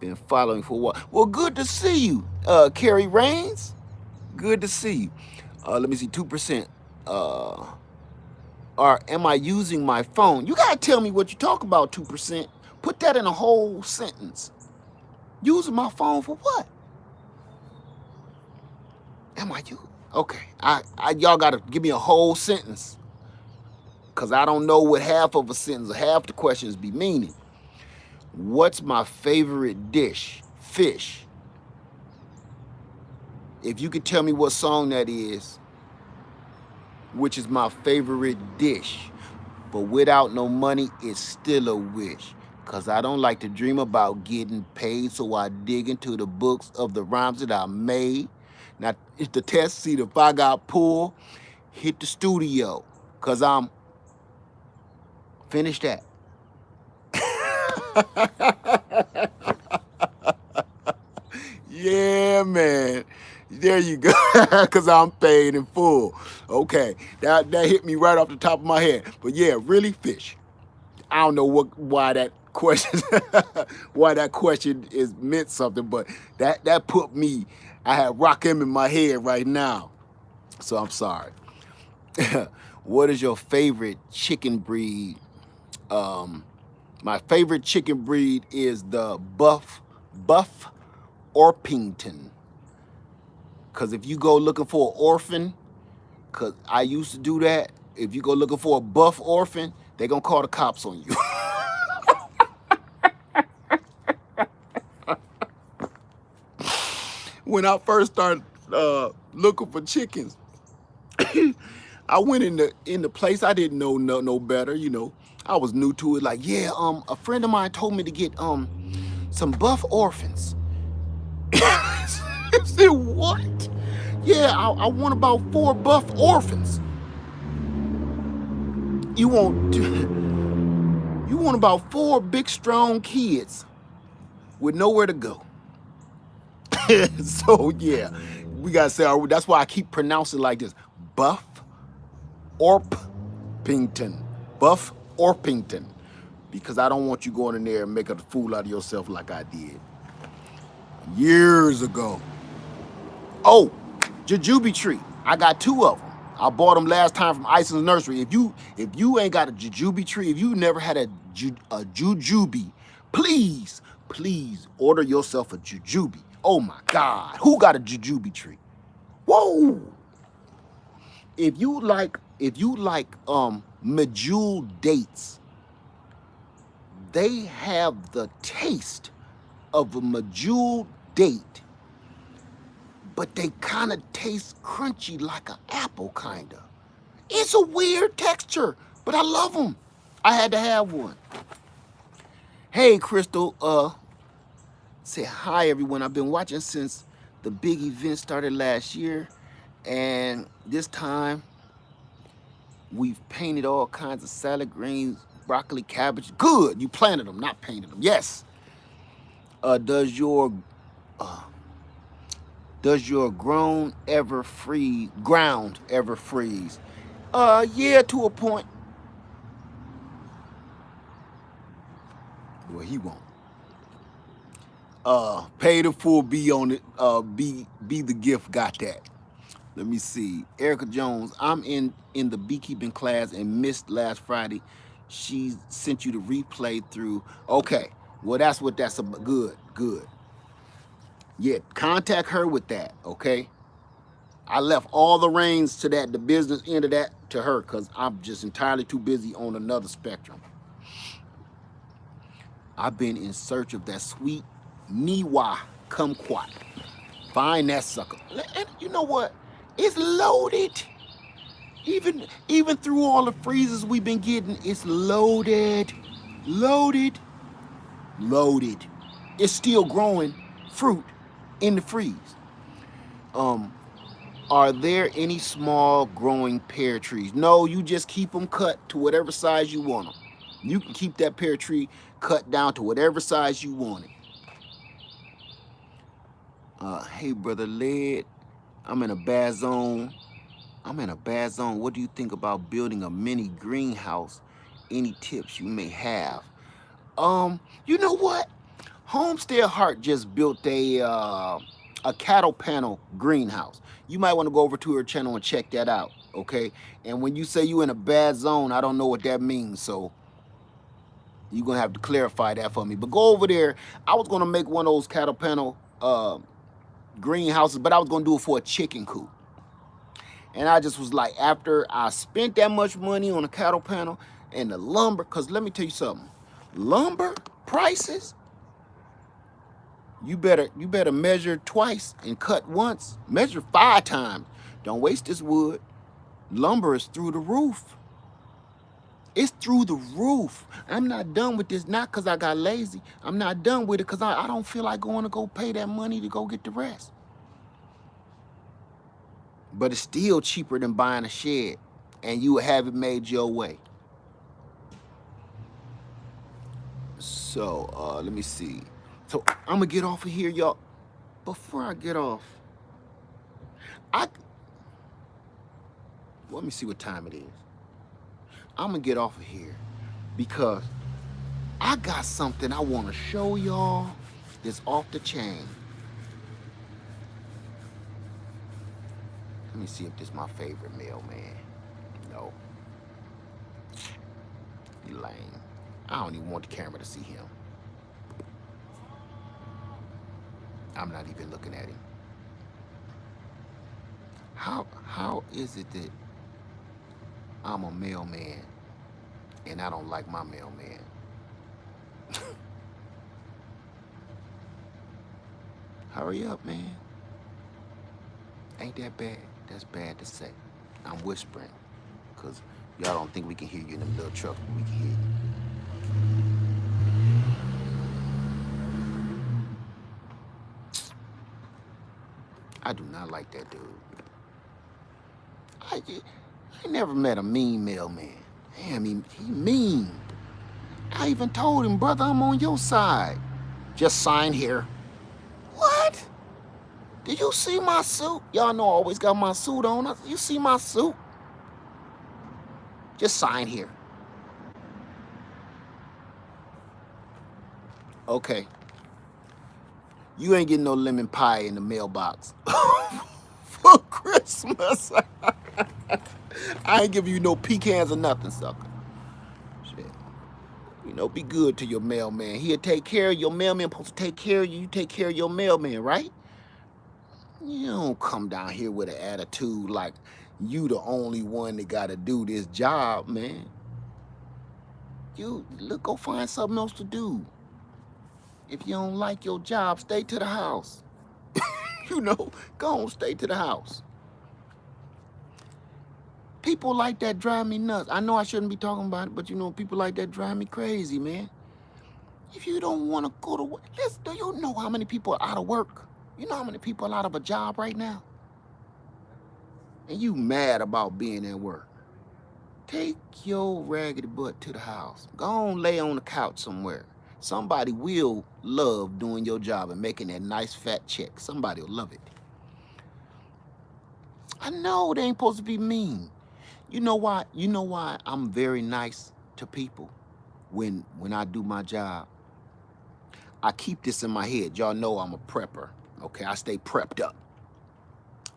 been following for a while. Well, good to see you, Carrie Rains. Good to see you. Let me see, 2%. Or am I using my phone? You gotta tell me what you talk about, 2%. Put that in a whole sentence. Using my phone for what? Am I you? Okay, y'all gotta give me a whole sentence, because I don't know what half of a sentence or half the questions be meaning. What's my favorite dish? Fish. If you could tell me what song that is, which is my favorite dish, but without no money, it's still a wish. Cause I don't like to dream about getting paid, so I dig into the books of the rhymes that I made. Now, it's the test, see if I got pulled, hit the studio, cause I'm finished that. Yeah, man. There you go. Cause I'm paid in full. Okay, that hit me right off the top of my head. But yeah, really fish. I don't know why that question why that question is meant something, but that put me. I have Rakim in my head right now. So I'm sorry. What is your favorite chicken breed? My favorite chicken breed is the Buff Orpington. Cause if you go looking for an orphan, cause I used to do that. If you go looking for a buff orphan, they gonna call the cops on you. When I first started looking for chickens, I went in the place I didn't know no better. You know, I was new to it. Like, yeah, a friend of mine told me to get some buff orphans. I said, what? Yeah, I want about 4 buff orphans. You want about 4 big strong kids with nowhere to go. So yeah, we gotta say, that's why I keep pronouncing like this: Buff Orpington, Buff Orpington, because I don't want you going in there and making a fool out of yourself like I did years ago. Oh, jujube tree. I got 2 of them. I bought them last time from Ison's Nursery. If you ain't got a jujube tree, if you never had a jujube, please order yourself a jujube. Oh my God, who got a jujube tree? Whoa! If you like medjool dates, they have the taste of a medjool date, but they kind of taste crunchy like an apple, kind of. It's a weird texture, but I love them. I had to have one. Hey, Crystal, say hi, everyone. I've been watching since the big event started last year, And this time, we've painted all kinds of salad greens, broccoli, cabbage. Good, you planted them, not painted them. Yes. Uh, does your uh, does your ground ever freeze? Yeah, to a point. Well, he won't. Pay the full, be on it. Be the gift. Got that. Let me see. Erica Jones, I'm in the beekeeping class and missed last Friday. She sent you the replay through. Okay. Well, that's what that's about. Good, good. Yeah, contact her with that, okay? I left all the reins to that, the business end of that to her, because I'm just entirely too busy on another spectrum. I've been in search of that sweet Niwa kumquat. Find that sucker. And you know what? It's loaded. Even through all the freezes we've been getting, it's loaded. Loaded. Loaded. It's still growing fruit in the freeze. Um, are there any small growing pear trees? No, you just keep them cut to whatever size you want them. You can keep that pear tree cut down to whatever size you want it. Hey, brother Led, I'm in a bad zone. I'm in a bad zone. What do you think about building a mini greenhouse? Any tips you may have? You know what? Homestead Heart just built a cattle panel greenhouse. You might want to go over to her channel and check that out, okay? And when you say you in a bad zone, I don't know what that means, so you're gonna have to clarify that for me. But go over there. I was gonna make one of those cattle panel greenhouses, but I was gonna do it for a chicken coop. And I just was like, after I spent that much money on a cattle panel and the lumber, because let me tell you something, lumber prices, you better measure twice and cut once. Measure 5 times. Don't waste this wood. Lumber is through the roof. It's through the roof. I'm not done with this, not because I got lazy. I'm not done with it because I don't feel like going to go pay that money to go get the rest. But it's still cheaper than buying a shed, and you will have it made your way. So let me see. So I'm gonna get off of here, y'all. Before I get off, let me see what time it is. I'm gonna get off of here because I got something I want to show y'all that's off the chain. Let me see if this is my favorite mailman. No. He lame. I don't even want the camera to see him. I'm not even looking at him. How is it that I'm a mailman and I don't like my mailman? Hurry up, man. Ain't that bad? That's bad to say. I'm whispering because y'all don't think we can hear you in the little truck, but we can hear you. I do not like that dude. I never met a mean mailman. Damn, he mean. I even told him, brother, I'm on your side. Just sign here. What? Did you see my suit? Y'all know I always got my suit on. You see my suit? Just sign here. Okay. You ain't getting no lemon pie in the mailbox for Christmas. I ain't giving you no pecans or nothing, sucker. Shit. You know, be good to your mailman. He'll take care of your mailman. Supposed to take care of you. You take care of your mailman, right? You don't come down here with an attitude like you the only one that got to do this job, man. You go find something else to do. If you don't like your job, stay to the house. You know, go on, stay to the house. People like that drive me nuts. I know I shouldn't be talking about it, but you know, people like that drive me crazy, man. If you don't want to go to work, do you know how many people are out of work? You know how many people are out of a job right now? and you mad about being at work, take your raggedy butt to the house. Go on, lay on the couch somewhere. Somebody will love doing your job and making that nice fat check. Somebody will love it. I know they ain't supposed to be mean. You know why? You know why I'm very nice to people when I do my job? I keep this in my head. Y'all know I'm a prepper. Okay, I stay prepped up.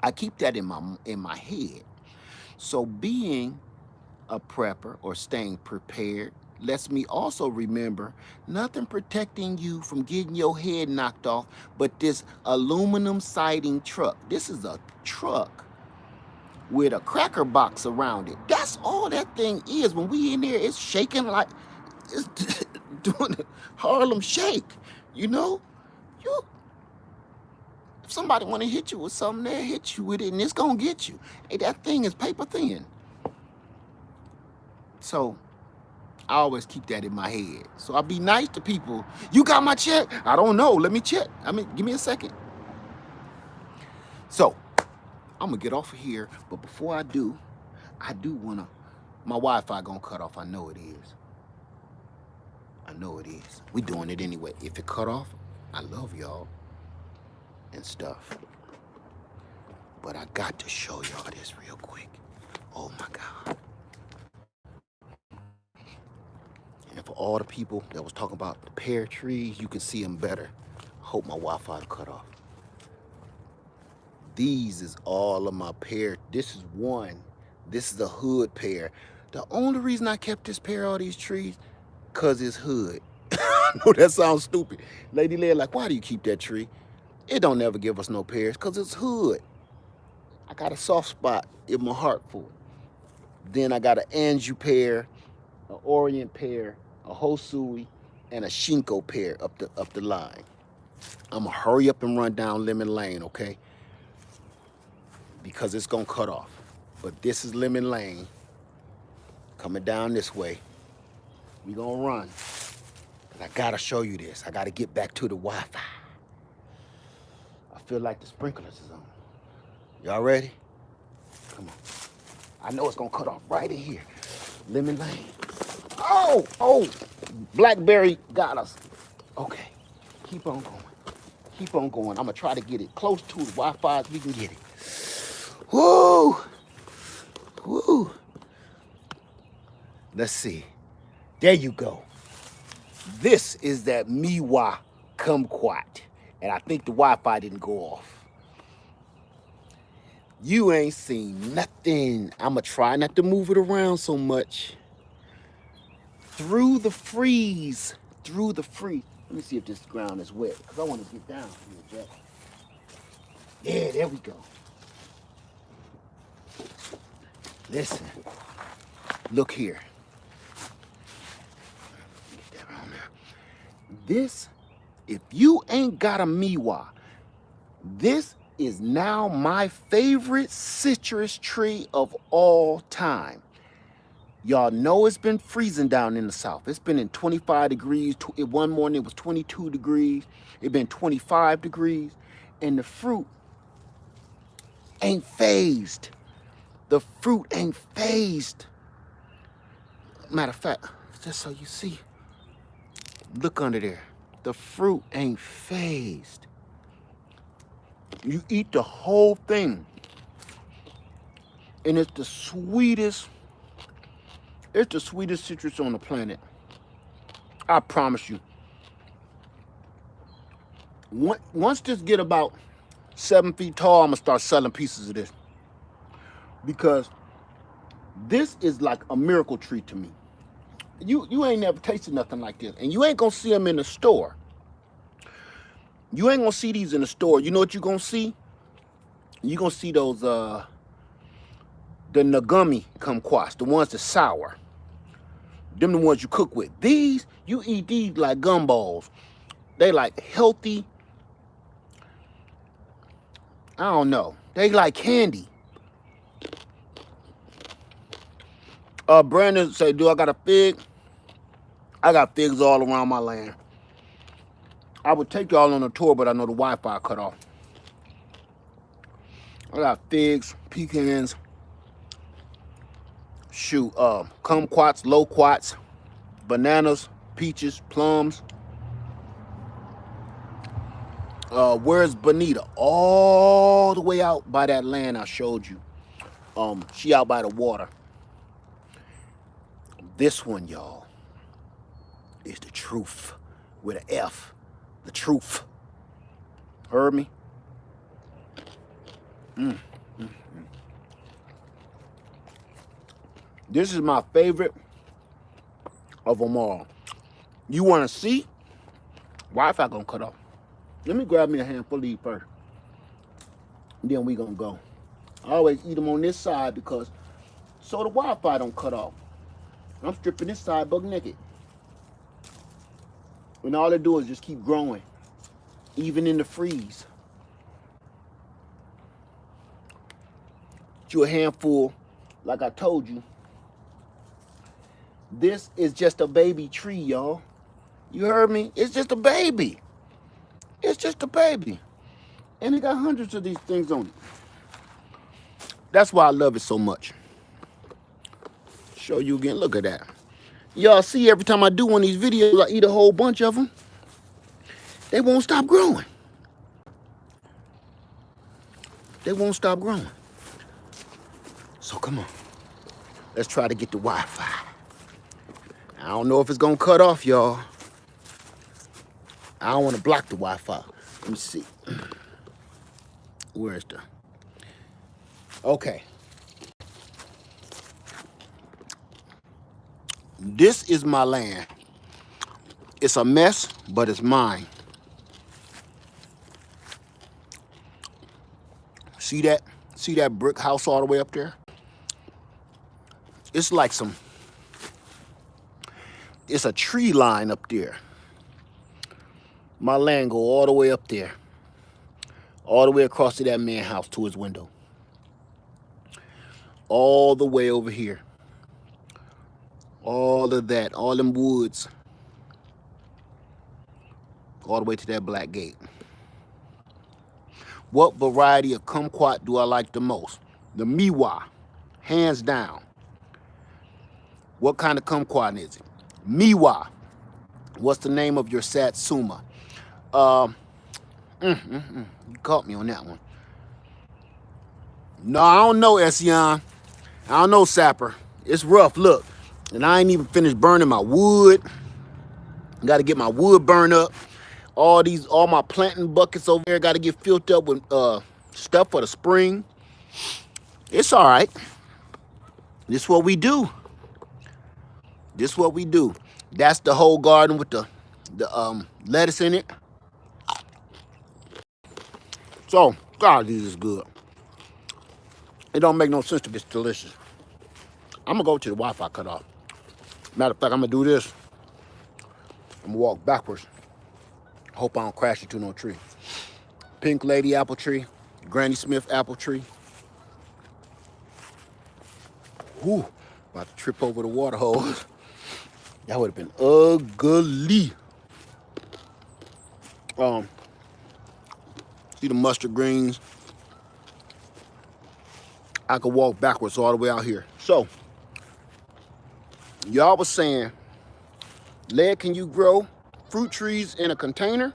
I keep that in my head. So being a prepper or staying prepared lets me also remember nothing protecting you from getting your head knocked off but this aluminum siding truck. This is a truck with a cracker box around it. That's all that thing is. When we in there, it's shaking like it's doing a Harlem shake. You know, you if somebody want to hit you with something, they'll hit you with it, and it's gonna get you. Hey, that thing is paper thin. So I always keep that in my head. So I'll be nice to people. You got my check? I don't know. Let me check. Give me a second. So I'm gonna get off of here, but before I do wanna. My Wi-Fi gonna cut off. I know it is. I know it is. We doing it anyway. If it cut off, I love y'all and stuff. But I got to show y'all this real quick. Oh my God. And for all the people that was talking about the pear trees, you can see them better. Hope my Wi-Fi cut off. These is all of my pear. This is one. This is a hood pear. The only reason I kept this pear, all these trees, cause it's hood. I know that sounds stupid. Lady Leia like, why do you keep that tree? It don't never give us no pears, cause it's hood. I got a soft spot in my heart for it. Then I got an Anjou pear, an Orient pear, a Hosui, and a Shinko pear up the line. I'ma hurry up and run down Lemon Lane, okay? Because it's gonna cut off. But this is Lemon Lane. Coming down this way. We gonna run. But I gotta show you this. I gotta get back to the Wi-Fi. I feel like the sprinklers is on. Y'all ready? Come on. I know it's gonna cut off right in here. Lemon Lane. Oh, Blackberry got us. Okay, keep on going. Keep on going. I'm gonna try to get it close to the Wi-Fi as we can get it. Woo! Woo! Let's see. There you go. This is that Miwa kumquat. And I think the Wi-Fi didn't go off. You ain't seen nothing. I'ma try not to move it around so much. Through the freeze. Through the freeze. Let me see if this ground is wet, because I want to get down here, Jack. Yeah, there we go. Listen. Look here. Get that on there. This, if you ain't got a Miwa, this is now my favorite citrus tree of all time. Y'all know it's been freezing down in the south. It's been in 25 degrees. One morning it was 22 degrees. It's been 25 degrees. And the fruit ain't phased. The fruit ain't phased. Matter of fact, just so you see, look under there. The fruit ain't phased. You eat the whole thing. And it's the sweetest citrus on the planet. I promise you. Once this get about 7 feet tall, I'm gonna start selling pieces of this. Because this is like a miracle tree to me. You ain't never tasted nothing like this. And you ain't gonna see them in the store. You ain't gonna see these in the store. You know what you gonna see? You gonna see those, the Nagumi kumquats, the ones that's sour. Them the ones you cook with. These, you eat these like gumballs. They like healthy. I don't know. They like candy. Brandon say, do I got a fig? I got figs all around my land. I would take y'all on a tour, but I know the Wi-Fi cut off. I got figs, pecans, shoot, kumquats, loquats, bananas, peaches, plums. Where's Bonita? All the way out by that land I showed you. She out by the water. This one, y'all, is the truth with an F. The truth. Heard me? This is my favorite of them all. You want to see? Wi-Fi gonna cut off. Let me grab me a handful of these first. Then we gonna go. I always eat them on this side because so the Wi-Fi don't cut off. I'm stripping this side bug naked. And all they do is just keep growing. Even in the freeze. You a handful, like I told you. This is just a baby tree, y'all. You heard me? It's just a baby. It's just a baby. And it got hundreds of these things on it. That's why I love it so much. Show you again. Look at that. Y'all see every time I do one of these videos, I eat a whole bunch of them. They won't stop growing. They won't stop growing. So come on. Let's try to get the Wi-Fi. I don't know if it's going to cut off, y'all. I don't want to block the Wi-Fi. Let me see. Where's the... Okay. This is my land. It's a mess, but it's mine. See that? See that brick house all the way up there? It's like some... It's a tree line up there. My land go all the way up there. All the way across to that man's house to his window. All the way over here. All of that, all them woods. All the way to that black gate. What variety of kumquat do I like the most? The Miwa, hands down. What kind of kumquat is it? Miwa. What's the name of your satsuma? You caught me on that one. No, I don't know, Ession. I don't know, Sapper. It's rough, look. And I ain't even finished burning my wood. Got to get my wood burned up. All my planting buckets over there got to get filled up with stuff for the spring. It's all right. This is what we do. This is what we do. That's the whole garden with the lettuce in it. So, God, this is good. It don't make no sense to be delicious. I'm gonna go to the Wi-Fi cut off. Matter of fact, I'm gonna do this. I'm gonna walk backwards. Hope I don't crash into no tree. Pink Lady apple tree, Granny Smith apple tree. Whew, about to trip over the water hose. That would have been ugly. See the mustard greens. I could walk backwards all the way out here. So, y'all was saying, Led, can you grow fruit trees in a container?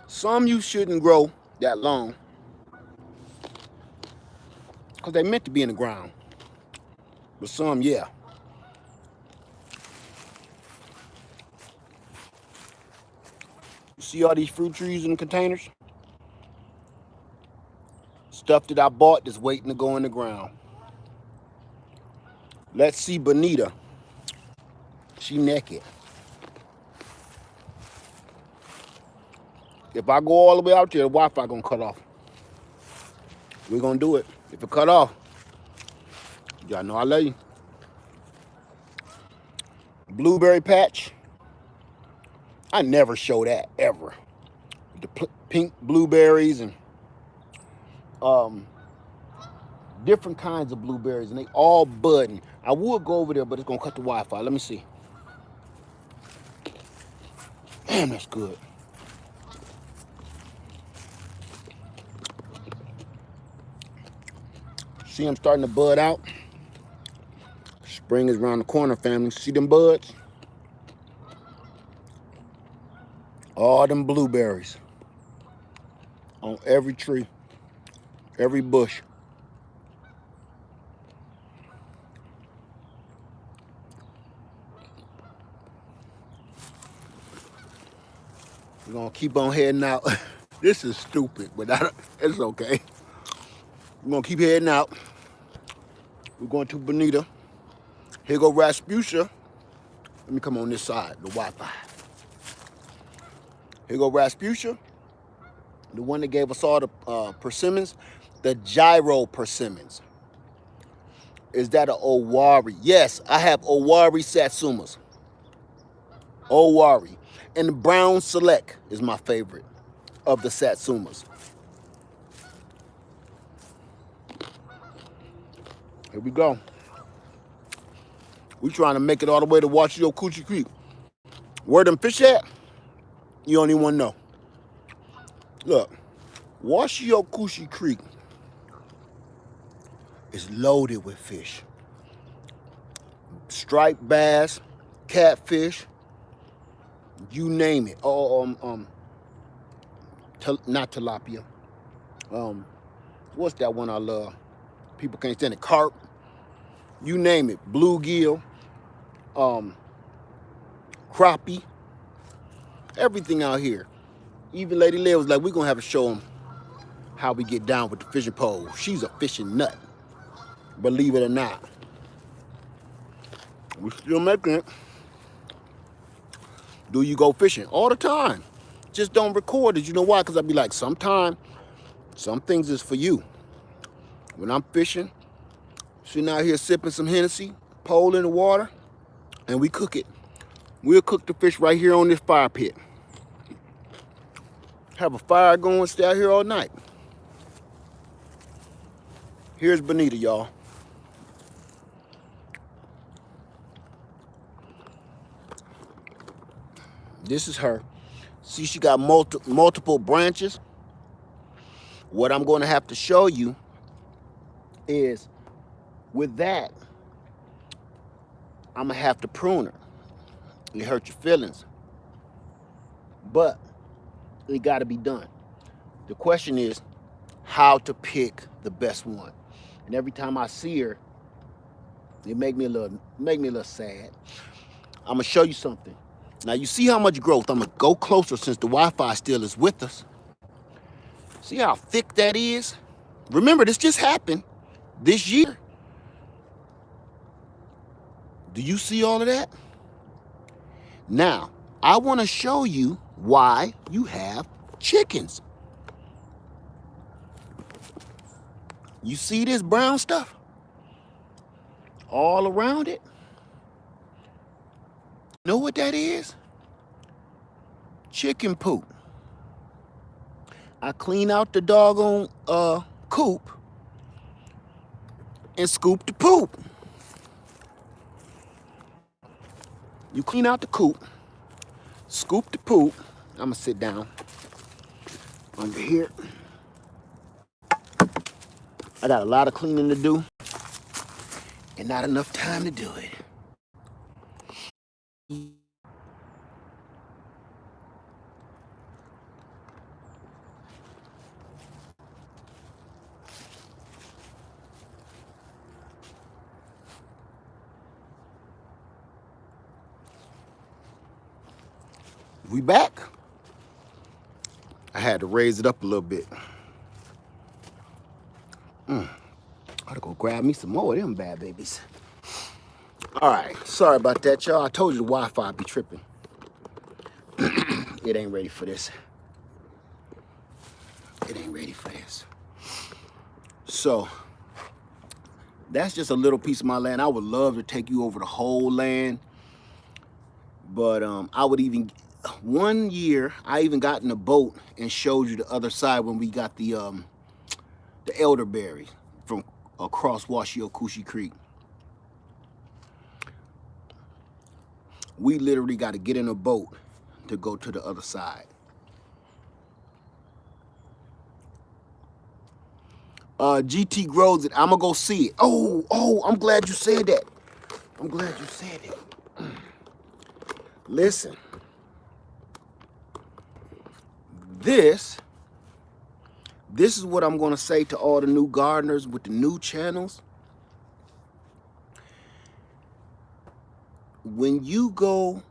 Some you shouldn't grow that long because they're meant to be in the ground. But some, yeah. You see all these fruit trees in the containers? Stuff that I bought that's waiting to go in the ground. Let's see Bonita. She naked. If I go all the way out there, the Wi-Fi gonna cut off. We're gonna do it. If it cut off, y'all know I love you. Blueberry patch. I never show that, ever. The pink blueberries and different kinds of blueberries, and they all budding. I would go over there, but it's gonna cut the Wi-Fi. Let me see. Damn, that's good. See them starting to bud out. Spring is around the corner, family. See them buds? All them blueberries on every tree, every bush. We're gonna keep on heading out. This is stupid, but it's okay. We're gonna keep heading out. We're going to Bonita. Here go Rasputia. Let me come on this side, the Wi-Fi. Here go Rasputia, the one that gave us all the persimmons, the gyro persimmons. Is that an Owari? Yes, I have Owari Satsumas. Owari. And the brown select is my favorite of the Satsumas. Here we go. We trying to make it all the way to Washio Coochie Creek. Where them fish at? You don't even want to know. Look, Washio Coochie Creek is loaded with fish. Striped bass, catfish, you name it. Not tilapia. What's that one I love? People can't stand it. Carp. You name it. Bluegill. Crappie. Everything out here. Even Lady Leah was like, we're gonna have to show them how we get down with the fishing pole. She's a fishing nut. Believe it or not. We're still making it. Do you go fishing? All the time. Just don't record it. You know why? Because I'd be like, some things is for you. When I'm fishing, sitting out here sipping some Hennessy, pole in the water, and we cook it. We'll cook the fish right here on this fire pit. Have a fire going, stay out here all night. Here's Bonita, y'all. This is her. See, she got multiple branches. What I'm going to have to show you is with that, I'm going to have to prune her. It hurt your feelings. But it got to be done. The question is how to pick the best one. And every time I see her, it make me a little sad. I'm going to show you something. Now, you see how much growth? I'm going to go closer since the Wi-Fi still is with us. See how thick that is? Remember, this just happened this year. Do you see all of that? Now, I want to show you why you have chickens. You see this brown stuff? All around it? Know what that is? Chicken poop. I clean out the doggone coop and scoop the poop. You clean out the coop, scoop the poop. I'm gonna sit down under here. I got a lot of cleaning to do and not enough time to do it. We back. I had to raise it up a little bit. I gotta go grab me some more of them bad babies. All right, sorry about that, y'all. I told you the Wi-Fi be tripping. It ain't ready for this. It ain't ready for this. So, that's just a little piece of my land. I would love to take you over the whole land. But I would even, one year, I even got in a boat and showed you the other side when we got the elderberry from across Washio Coochie Creek. We literally got to get in a boat to go to the other side. GT grows it. I'm going to go see it. Oh, I'm glad you said that. I'm I'm glad you said it. Listen, this is what I'm going to say to all the new gardeners with the new channels. When you go,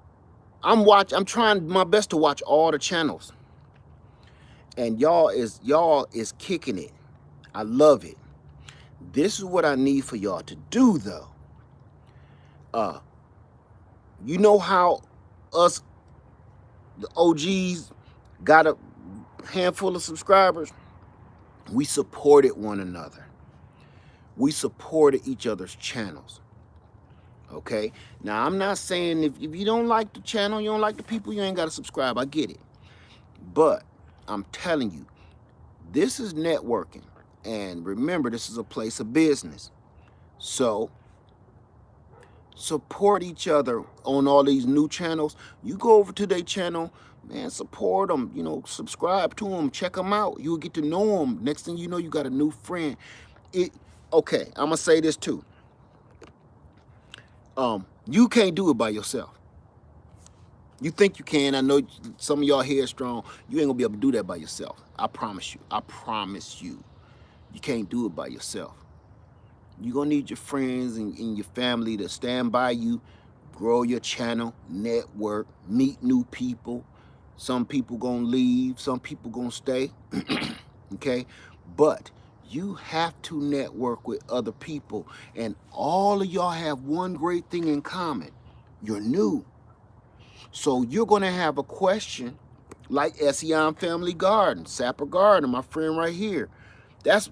I'm trying my best to watch all the channels. And y'all is kicking it. I love it. This is what I need for y'all to do though. You know how us the OGs got a handful of subscribers? We supported one another. We supported each other's channels. Okay? Now, I'm not saying if you don't like the channel, you don't like the people, you ain't got to subscribe. I get it. But I'm telling you, this is networking. And remember, this is a place of business. So, support each other on all these new channels. You go over to their channel, man, support them, you know, subscribe to them, check them out. You'll get to know them. Next thing you know, you got a new friend. Okay, I'm gonna say this too. You can't do it by yourself. You think you can. I know some of y'all headstrong. You ain't gonna be able to do that by yourself. I promise you. I promise you. You can't do it by yourself. You're gonna need your friends and your family to stand by you, grow your channel, network, meet new people. Some people gonna leave, some people gonna stay. Okay? But you have to network with other people. And all of y'all have one great thing in common. You're new. So you're gonna have a question like Ession Family Garden, Sapper Garden, my friend right here. That's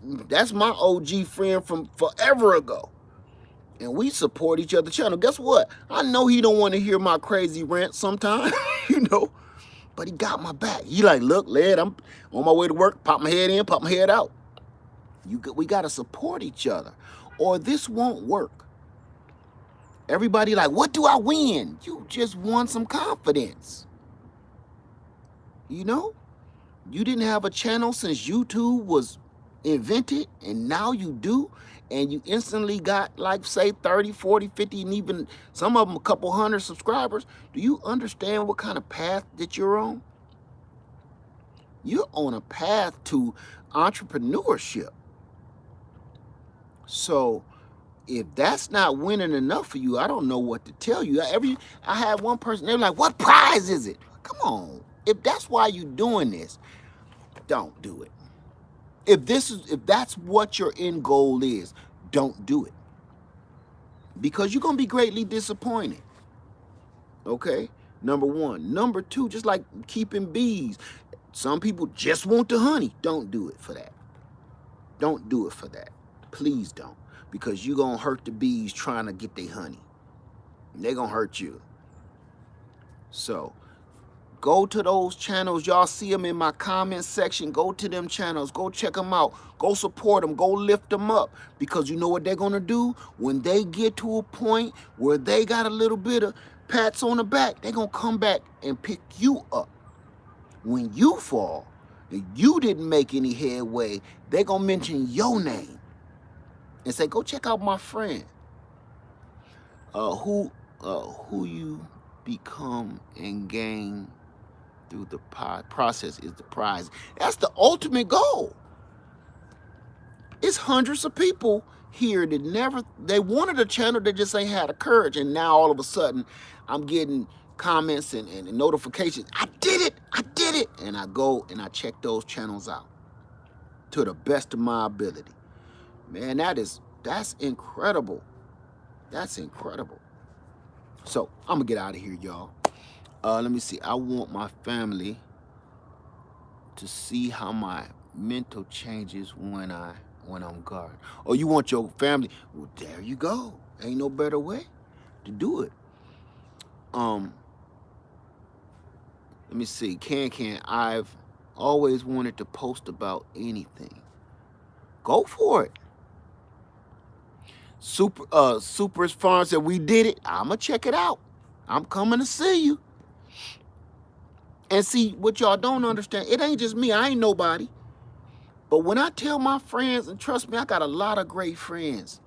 my OG friend from forever ago. And we support each other's channel. Guess what? I know he don't want to hear my crazy rant sometimes, you know, but he got my back. He like, look, lad, I'm on my way to work, pop my head in, pop my head out. We got to support each other or this won't work. Everybody like, what do I win? You just won some confidence. You know, you didn't have a channel since YouTube was invented and now you do, and you instantly got like say 30, 40, 50, and even some of them a couple hundred subscribers. Do you understand what kind of path that you're on? You're on a path to entrepreneurship. So if that's not winning enough for you, I don't know what to tell you. I had one person, they're like, what prize is it? Come on. If that's why you're doing this, don't do it. If that's what your end goal is, don't do it. Because you're going to be greatly disappointed. Okay? Number one. Number two, just like keeping bees. Some people just want the honey. Don't do it for that. Don't do it for that. Please don't. Because you're going to hurt the bees trying to get their honey. They're going to hurt you. So, go to those channels. Y'all see them in my comment section. Go to them channels. Go check them out. Go support them. Go lift them up. Because you know what they're going to do? When they get to a point where they got a little bit of pats on the back, they're going to come back and pick you up. When you fall and you didn't make any headway, they're going to mention your name and say, go check out my friend. Who you become and gain through the process is the prize. That's the ultimate goal. It's hundreds of people here that they wanted a channel, they just ain't had the courage. And now all of a sudden, I'm getting comments and notifications. I did it. And I go and I check those channels out to the best of my ability. Man, that's incredible. That's incredible. So I'm gonna get out of here, y'all. Let me see. I want my family to see how my mental changes when I'm gone. Oh, you want your family? Well, there you go. Ain't no better way to do it. Let me see. I've always wanted to post about anything. Go for it. Super's Farm said we did it. I'ma check it out. I'm coming to see you. And see, what y'all don't understand, it ain't just me. I ain't nobody. But when I tell my friends, and trust me, I got a lot of great friends.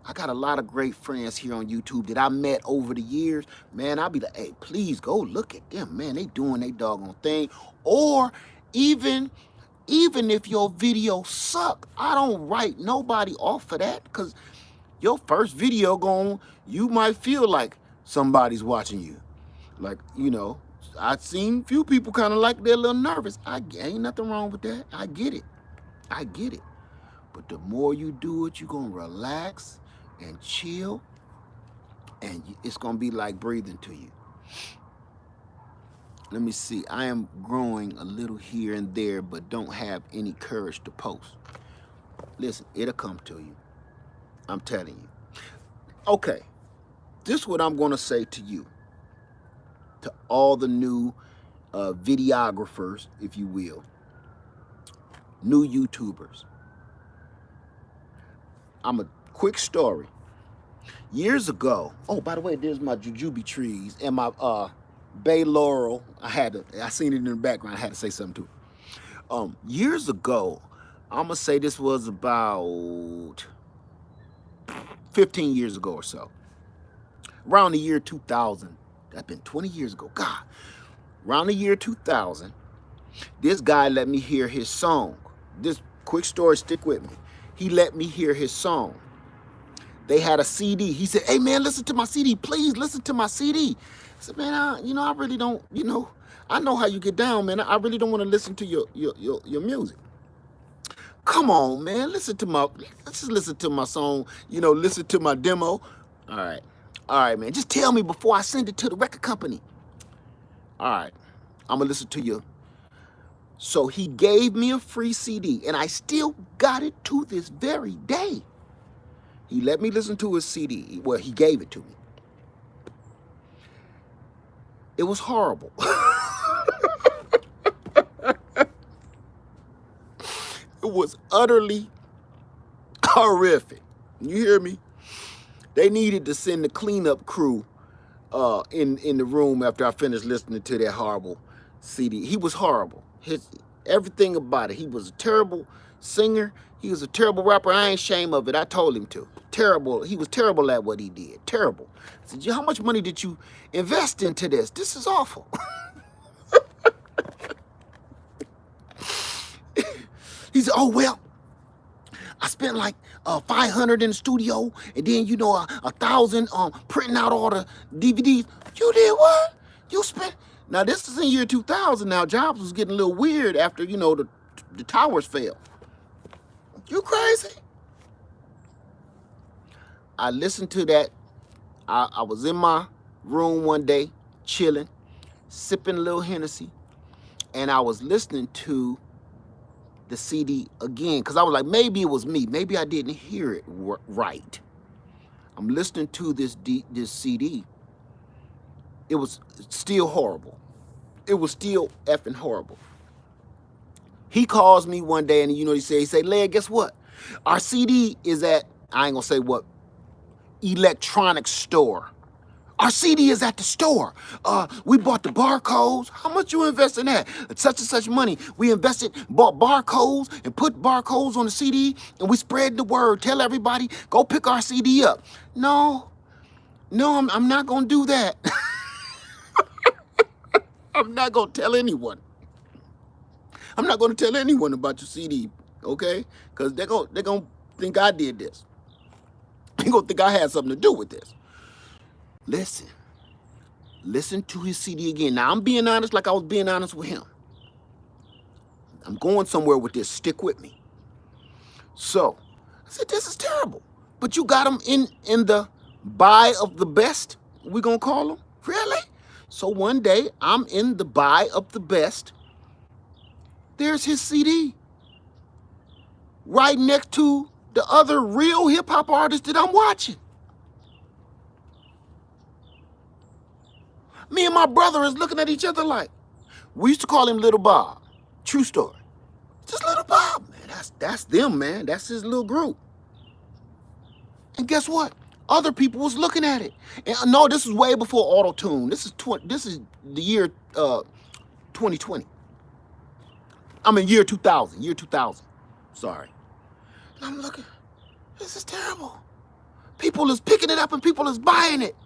I got a lot of great friends here on YouTube that I met over the years. Man, I'll be like, hey, please go look at them. Man, they doing their doggone thing. Or even if your video suck, I don't write nobody off for that, because your first video you might feel like somebody's watching you. Like, I've seen few people kind of like they're a little nervous. Ain't nothing wrong with that. I get it. I get it. But the more you do it, you're going to relax and chill, and it's going to be like breathing to you. Let me see. I am growing a little here and there, but don't have any courage to post. Listen, it'll come to you. I'm telling you. Okay, this is what I'm going to say to you, to all the new videographers, if you will, new YouTubers. I'm a quick story. Years ago, oh, by the way, there's my jujube trees and my bay laurel. I seen it in the background. I had to say something too. Years ago, I'm gonna say this was about 15 years ago or so. Around the year 2000. That's been 20 years ago. God. Around the year 2000, this guy let me hear his song. This quick story, stick with me. He let me hear his song. They had a CD. He said, hey, man, listen to my CD. Please listen to my CD. I said, man, I really don't, I know how you get down, man. I really don't want to listen to your music. Come on, man. Let's just listen to my song, listen to my demo. All right, man. Just tell me before I send it to the record company. All right. I'm going to listen to you. So he gave me a free CD, and I still got it to this very day. He let me listen to his CD. Well, he gave it to me. It was horrible. It was utterly horrific. You hear me? They needed to send the cleanup crew in the room after I finished listening to that horrible CD. He was horrible. Everything about it. He was a terrible singer. He was a terrible rapper. I ain't ashamed of it. I told him to. Terrible. He was terrible at what he did. Terrible. I said, how much money did you invest into this? This is awful. He said, oh, well, I spent like 500 in the studio, and then, 1,000 printing out all the DVDs. You did what? You spent... Now, this is in year 2000 now. Jobs was getting a little weird after, the towers fell. You crazy? I listened to that. I was in my room one day, chilling, sipping a little Hennessy, and I was listening to the CD again, because I was like, maybe it was me. Maybe I didn't hear it right. I'm listening to this CD. It was still horrible. It was still effing horrible. He calls me one day, and he said, Led, guess what? Our CD is at, I ain't gonna say what, electronics store. Our CD is at the store. We bought the barcodes. How much you invest in that? Such and such money. We invested, bought barcodes, and put barcodes on the CD, and we spread the word. Tell everybody, go pick our CD up. No, I'm not gonna do that. I'm not gonna tell anyone. I'm not gonna tell anyone about your CD, okay? Because they're gonna think I did this. They're gonna think I had something to do with this. Listen to his CD again. Now, I'm being honest like I was being honest with him. I'm going somewhere with this. Stick with me. So, I said, this is terrible. But you got him in the buy of the best, we gonna call him? Really? So one day, I'm in the buy of the best. There's his CD. Right next to the other real hip-hop artist that I'm watching. Me and my brother is looking at each other like, we used to call him Little Bob. True story. Just Little Bob, man. That's them, man. That's his little group. And guess what? Other people was looking at it. And no, this is way before auto-tune. This is the year 2020. I mean, year 2000. Sorry. And I'm looking, this is terrible. People is picking it up and people is buying it.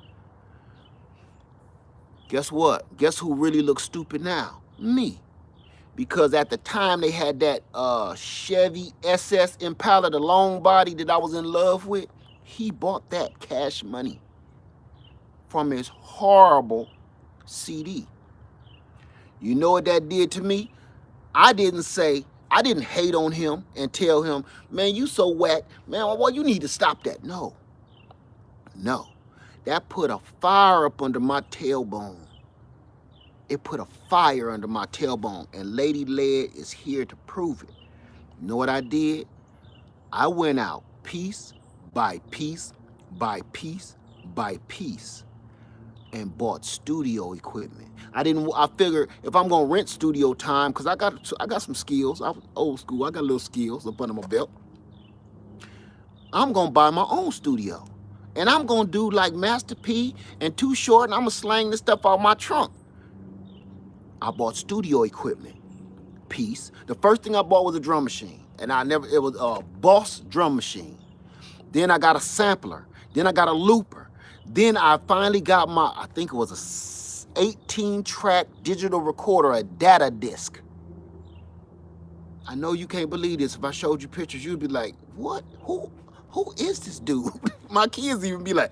Guess what? Guess who really looks stupid now? Me. Because at the time they had that Chevy SS Impala, the long body that I was in love with. He bought that cash money from his horrible CD. You know what that did to me? I didn't hate on him and tell him, man, you so whack. Man, well, you need to stop that. No. That put a fire up under my tailbone. It put a fire under my tailbone, and Lady Lead is here to prove it. You know what I did? I went out piece by piece by piece by piece and bought studio equipment. I figured if I'm gonna rent studio time, because I got some skills. I was old school. I got little skills up under my belt. I'm gonna buy my own studio. And I'm gonna do like Master P and Too Short, and I'm gonna slang this stuff out my trunk. I bought studio equipment. Piece. The first thing I bought was a drum machine. And it was a Boss drum machine. Then I got a sampler. Then I got a looper. Then I finally got I think it was a 18-track digital recorder, a data disc. I know you can't believe this. If I showed you pictures, you'd be like, what? Who is this dude? My kids even be like,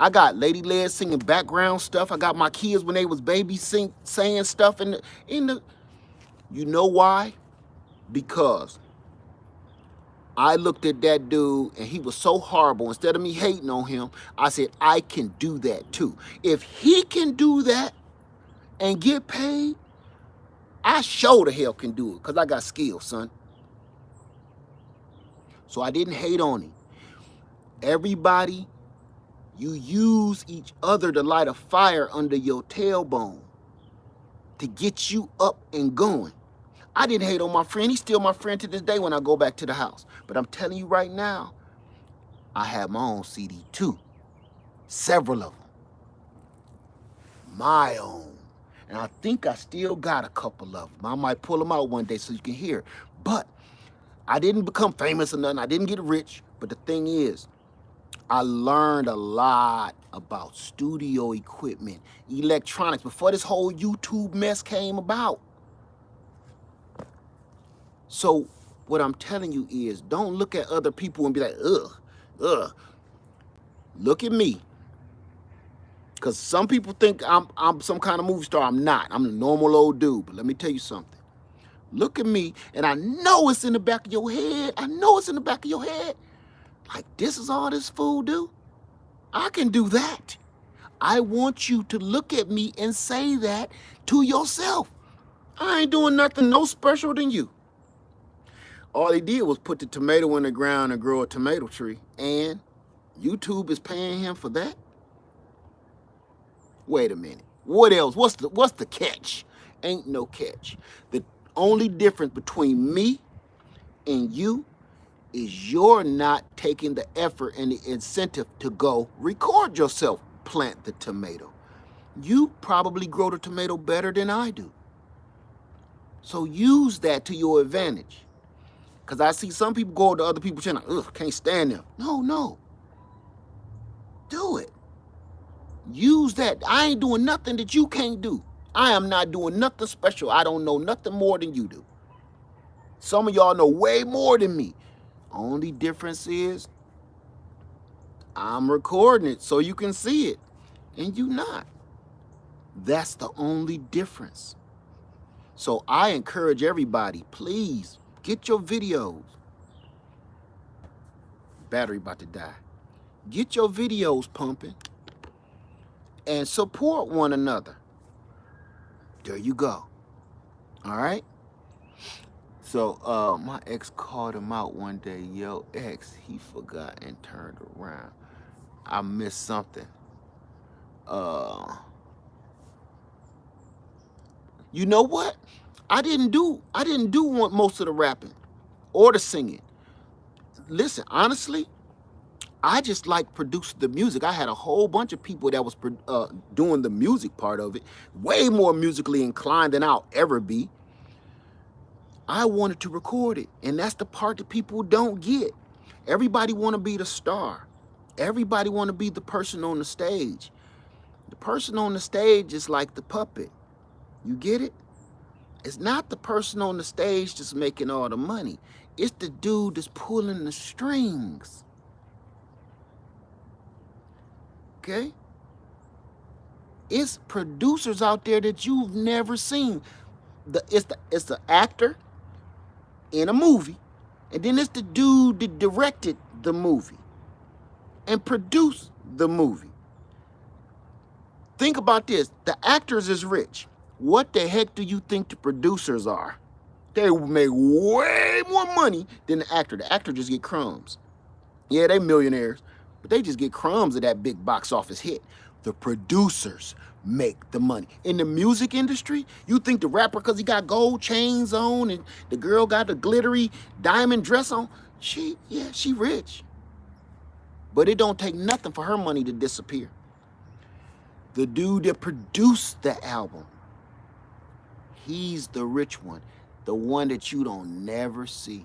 I got Lady Lead singing background stuff. I got my kids when they was babies saying stuff in the. You know why? Because I looked at that dude and he was so horrible. Instead of me hating on him, I said, I can do that too. If he can do that and get paid, I sure the hell can do it because I got skills, son. So I didn't hate on him. Everybody, you use each other to light a fire under your tailbone to get you up and going. I didn't hate on my friend. He's still my friend to this day when I go back to the house. But I'm telling you right now, I have my own CD too. Several of them. My own. And I think I still got a couple of them. I might pull them out one day so you can hear. But I didn't become famous or nothing. I didn't get rich. But the thing is, I learned a lot about studio equipment, electronics, before this whole YouTube mess came about. So what I'm telling you is, don't look at other people and be like, ugh. Look at me. Because some people think I'm some kind of movie star. I'm not. I'm a normal old dude. But let me tell you something. Look at me, and I know it's in the back of your head. I know it's in the back of your head. Like, this is all this fool do? I can do that. I want you to look at me and say that to yourself. I ain't doing nothing no special than you. All he did was put the tomato in the ground and grow a tomato tree. And YouTube is paying him for that? Wait a minute. What else? What's the catch? Ain't no catch. The only difference between me and you is you're not taking the effort and the incentive to go record yourself plant the tomato. You probably grow the tomato better than I do. So use that to your advantage. Because I see some people go to other people's channel, ugh, can't stand them. No. Do it. Use that. I ain't doing nothing that you can't do. I am not doing nothing special. I don't know nothing more than you do. Some of y'all know way more than me. Only difference is I'm recording it so you can see it and you not. That's the only difference. So I encourage everybody, please get your videos. Battery about to die. Get your videos pumping and support one another. There you go. All right? So my ex called him out one day. Yo, ex, he forgot and turned around. I missed something. You know what? I didn't do most of the rapping or the singing. Listen, honestly, I just like producing the music. I had a whole bunch of people that was doing the music part of it, way more musically inclined than I'll ever be. I wanted to record it, and that's the part that people don't get. Everybody want to be the star. Everybody want to be the person on the stage. The person on the stage is like the puppet. You get it? It's not the person on the stage that's making all the money. It's the dude that's pulling the strings. Okay? It's producers out there that you've never seen. It's the actor in a movie, and then it's the dude that directed the movie and produced the movie. Think about this. The actors is rich. What the heck do you think the producers are? They make way more money than the actor. The actor just get crumbs. Yeah, they millionaires, but they just get crumbs of that big box office hit. The producers make the money. In the music industry, you think the rapper, because he got gold chains on and the girl got the glittery diamond dress on, she rich. But it don't take nothing for her money to disappear. The dude that produced the album, he's the rich one, the one that you don't never see.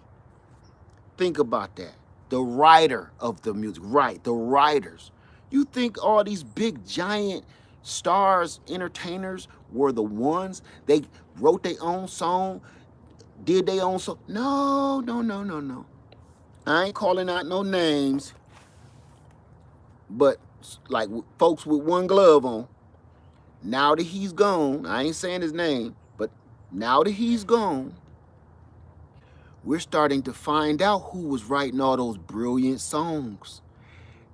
Think about that. The writer of the music, right, the writers. You think all these big giant stars, entertainers were the ones, they wrote their own song, did their own song? No. I ain't calling out no names, but like folks with one glove on, now that he's gone, I ain't saying his name, but now that he's gone, we're starting to find out who was writing all those brilliant songs.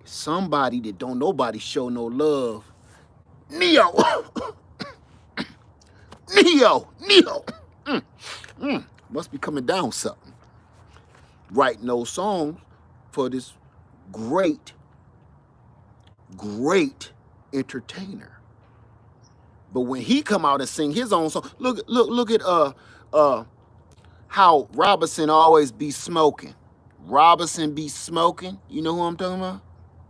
Somebody that don't nobody show no love. Neo. Neo. Must be coming down something. Writing those songs for this great entertainer. But when he come out and sing his own song, look at how Robinson always be smoking. Robinson be smoking. You know who I'm talking about?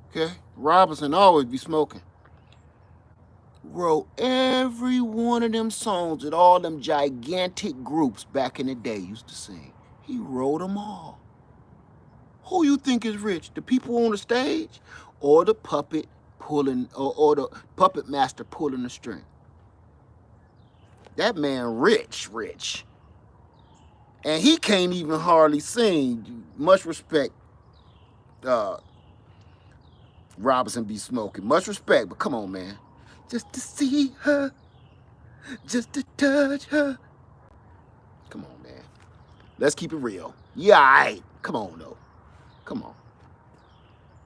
Okay? Robinson always be smoking. Wrote every one of them songs that all them gigantic groups back in the day used to sing. He wrote them all. Who you think is rich? The people on the stage or the puppet pulling, or the puppet master pulling the string? That man rich. And he can't even hardly sing. Much respect, Robinson be smoking. Much respect, but come on, man. Just to see her, just to touch her. Come on, man. Let's keep it real. Yeah, all right. Come on, though. Come on.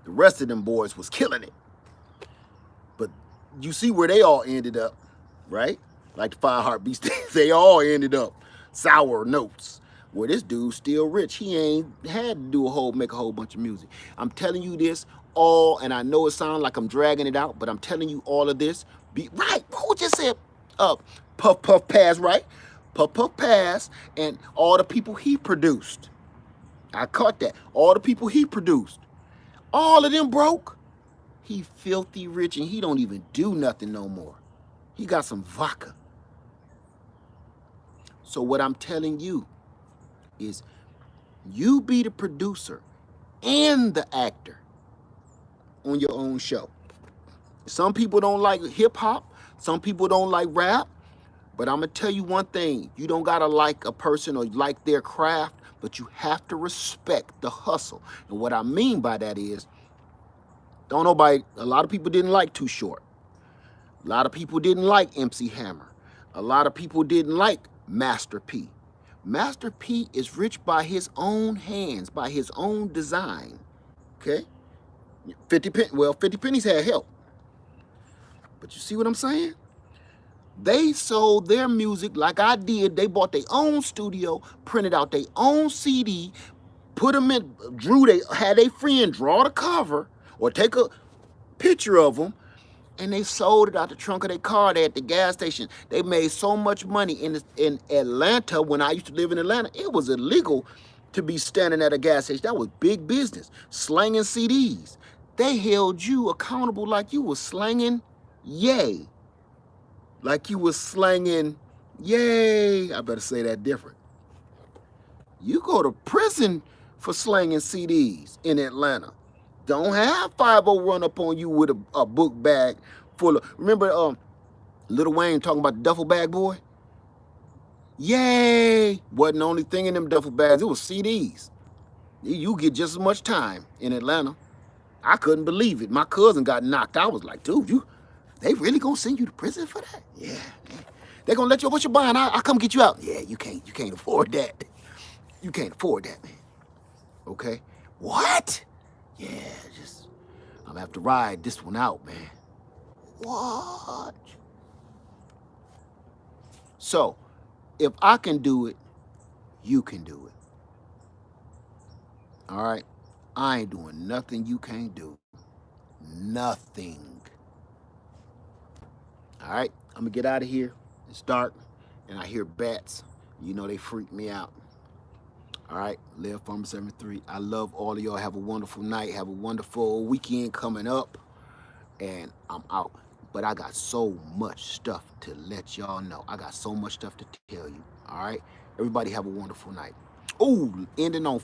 The rest of them boys was killing it. But you see where they all ended up, right? Like the Five Heartbeats, they all ended up sour notes. Well, this dude's still rich. He ain't had to make a whole bunch of music. I'm telling you this all, and I know it sounds like I'm dragging it out, but I'm telling you all of this. Right, who just said Puff Pass, right? Puff Pass and all the people he produced. I caught that. All the people he produced. All of them broke. He filthy rich and he don't even do nothing no more. He got some vodka. So what I'm telling you is you be the producer and the actor on your own show. Some people don't like hip hop. Some people don't like rap. But I'm going to tell you one thing. You don't got to like a person or like their craft, but you have to respect the hustle. And what I mean by that is, a lot of people didn't like Too Short. A lot of people didn't like MC Hammer. A lot of people didn't like Master P. Master P is rich by his own hands, by his own design. Okay? 50 Pennies had help. But you see what I'm saying? They sold their music like I did. They bought their own studio, printed out their own CD, put them in, had a friend draw the cover or take a picture of them, and they sold it out the trunk of their car there at the gas station. They made so much money in Atlanta. When I used to live in Atlanta, it was illegal to be standing at a gas station. That was big business, slanging CDs. They held you accountable like you was slanging yay. Like you was slanging yay. I better say that different. You go to prison for slanging CDs in Atlanta. Don't have 5-0 run up on you with a book bag full of. Remember, Lil Wayne talking about the duffel bag boy? Yay! Wasn't the only thing in them duffel bags. It was CDs. You get just as much time in Atlanta. I couldn't believe it. My cousin got knocked out. I was like, dude, they really gonna send you to prison for that? Yeah. They gonna let you, what you buying? I'll come get you out. Yeah, you can't afford that. You can't afford that, man. Okay? What? Yeah, I'm gonna have to ride this one out, man. What? So, if I can do it, you can do it. All right? I ain't doing nothing you can't do. Nothing. All right? I'm gonna get out of here. It's dark, and I hear bats. You know they freak me out. All right, Live Farmer 73. I love all of y'all. Have a wonderful night. Have a wonderful weekend coming up. And I'm out. But I got so much stuff to let y'all know. I got so much stuff to tell you. All right? Everybody have a wonderful night. Oh, ending on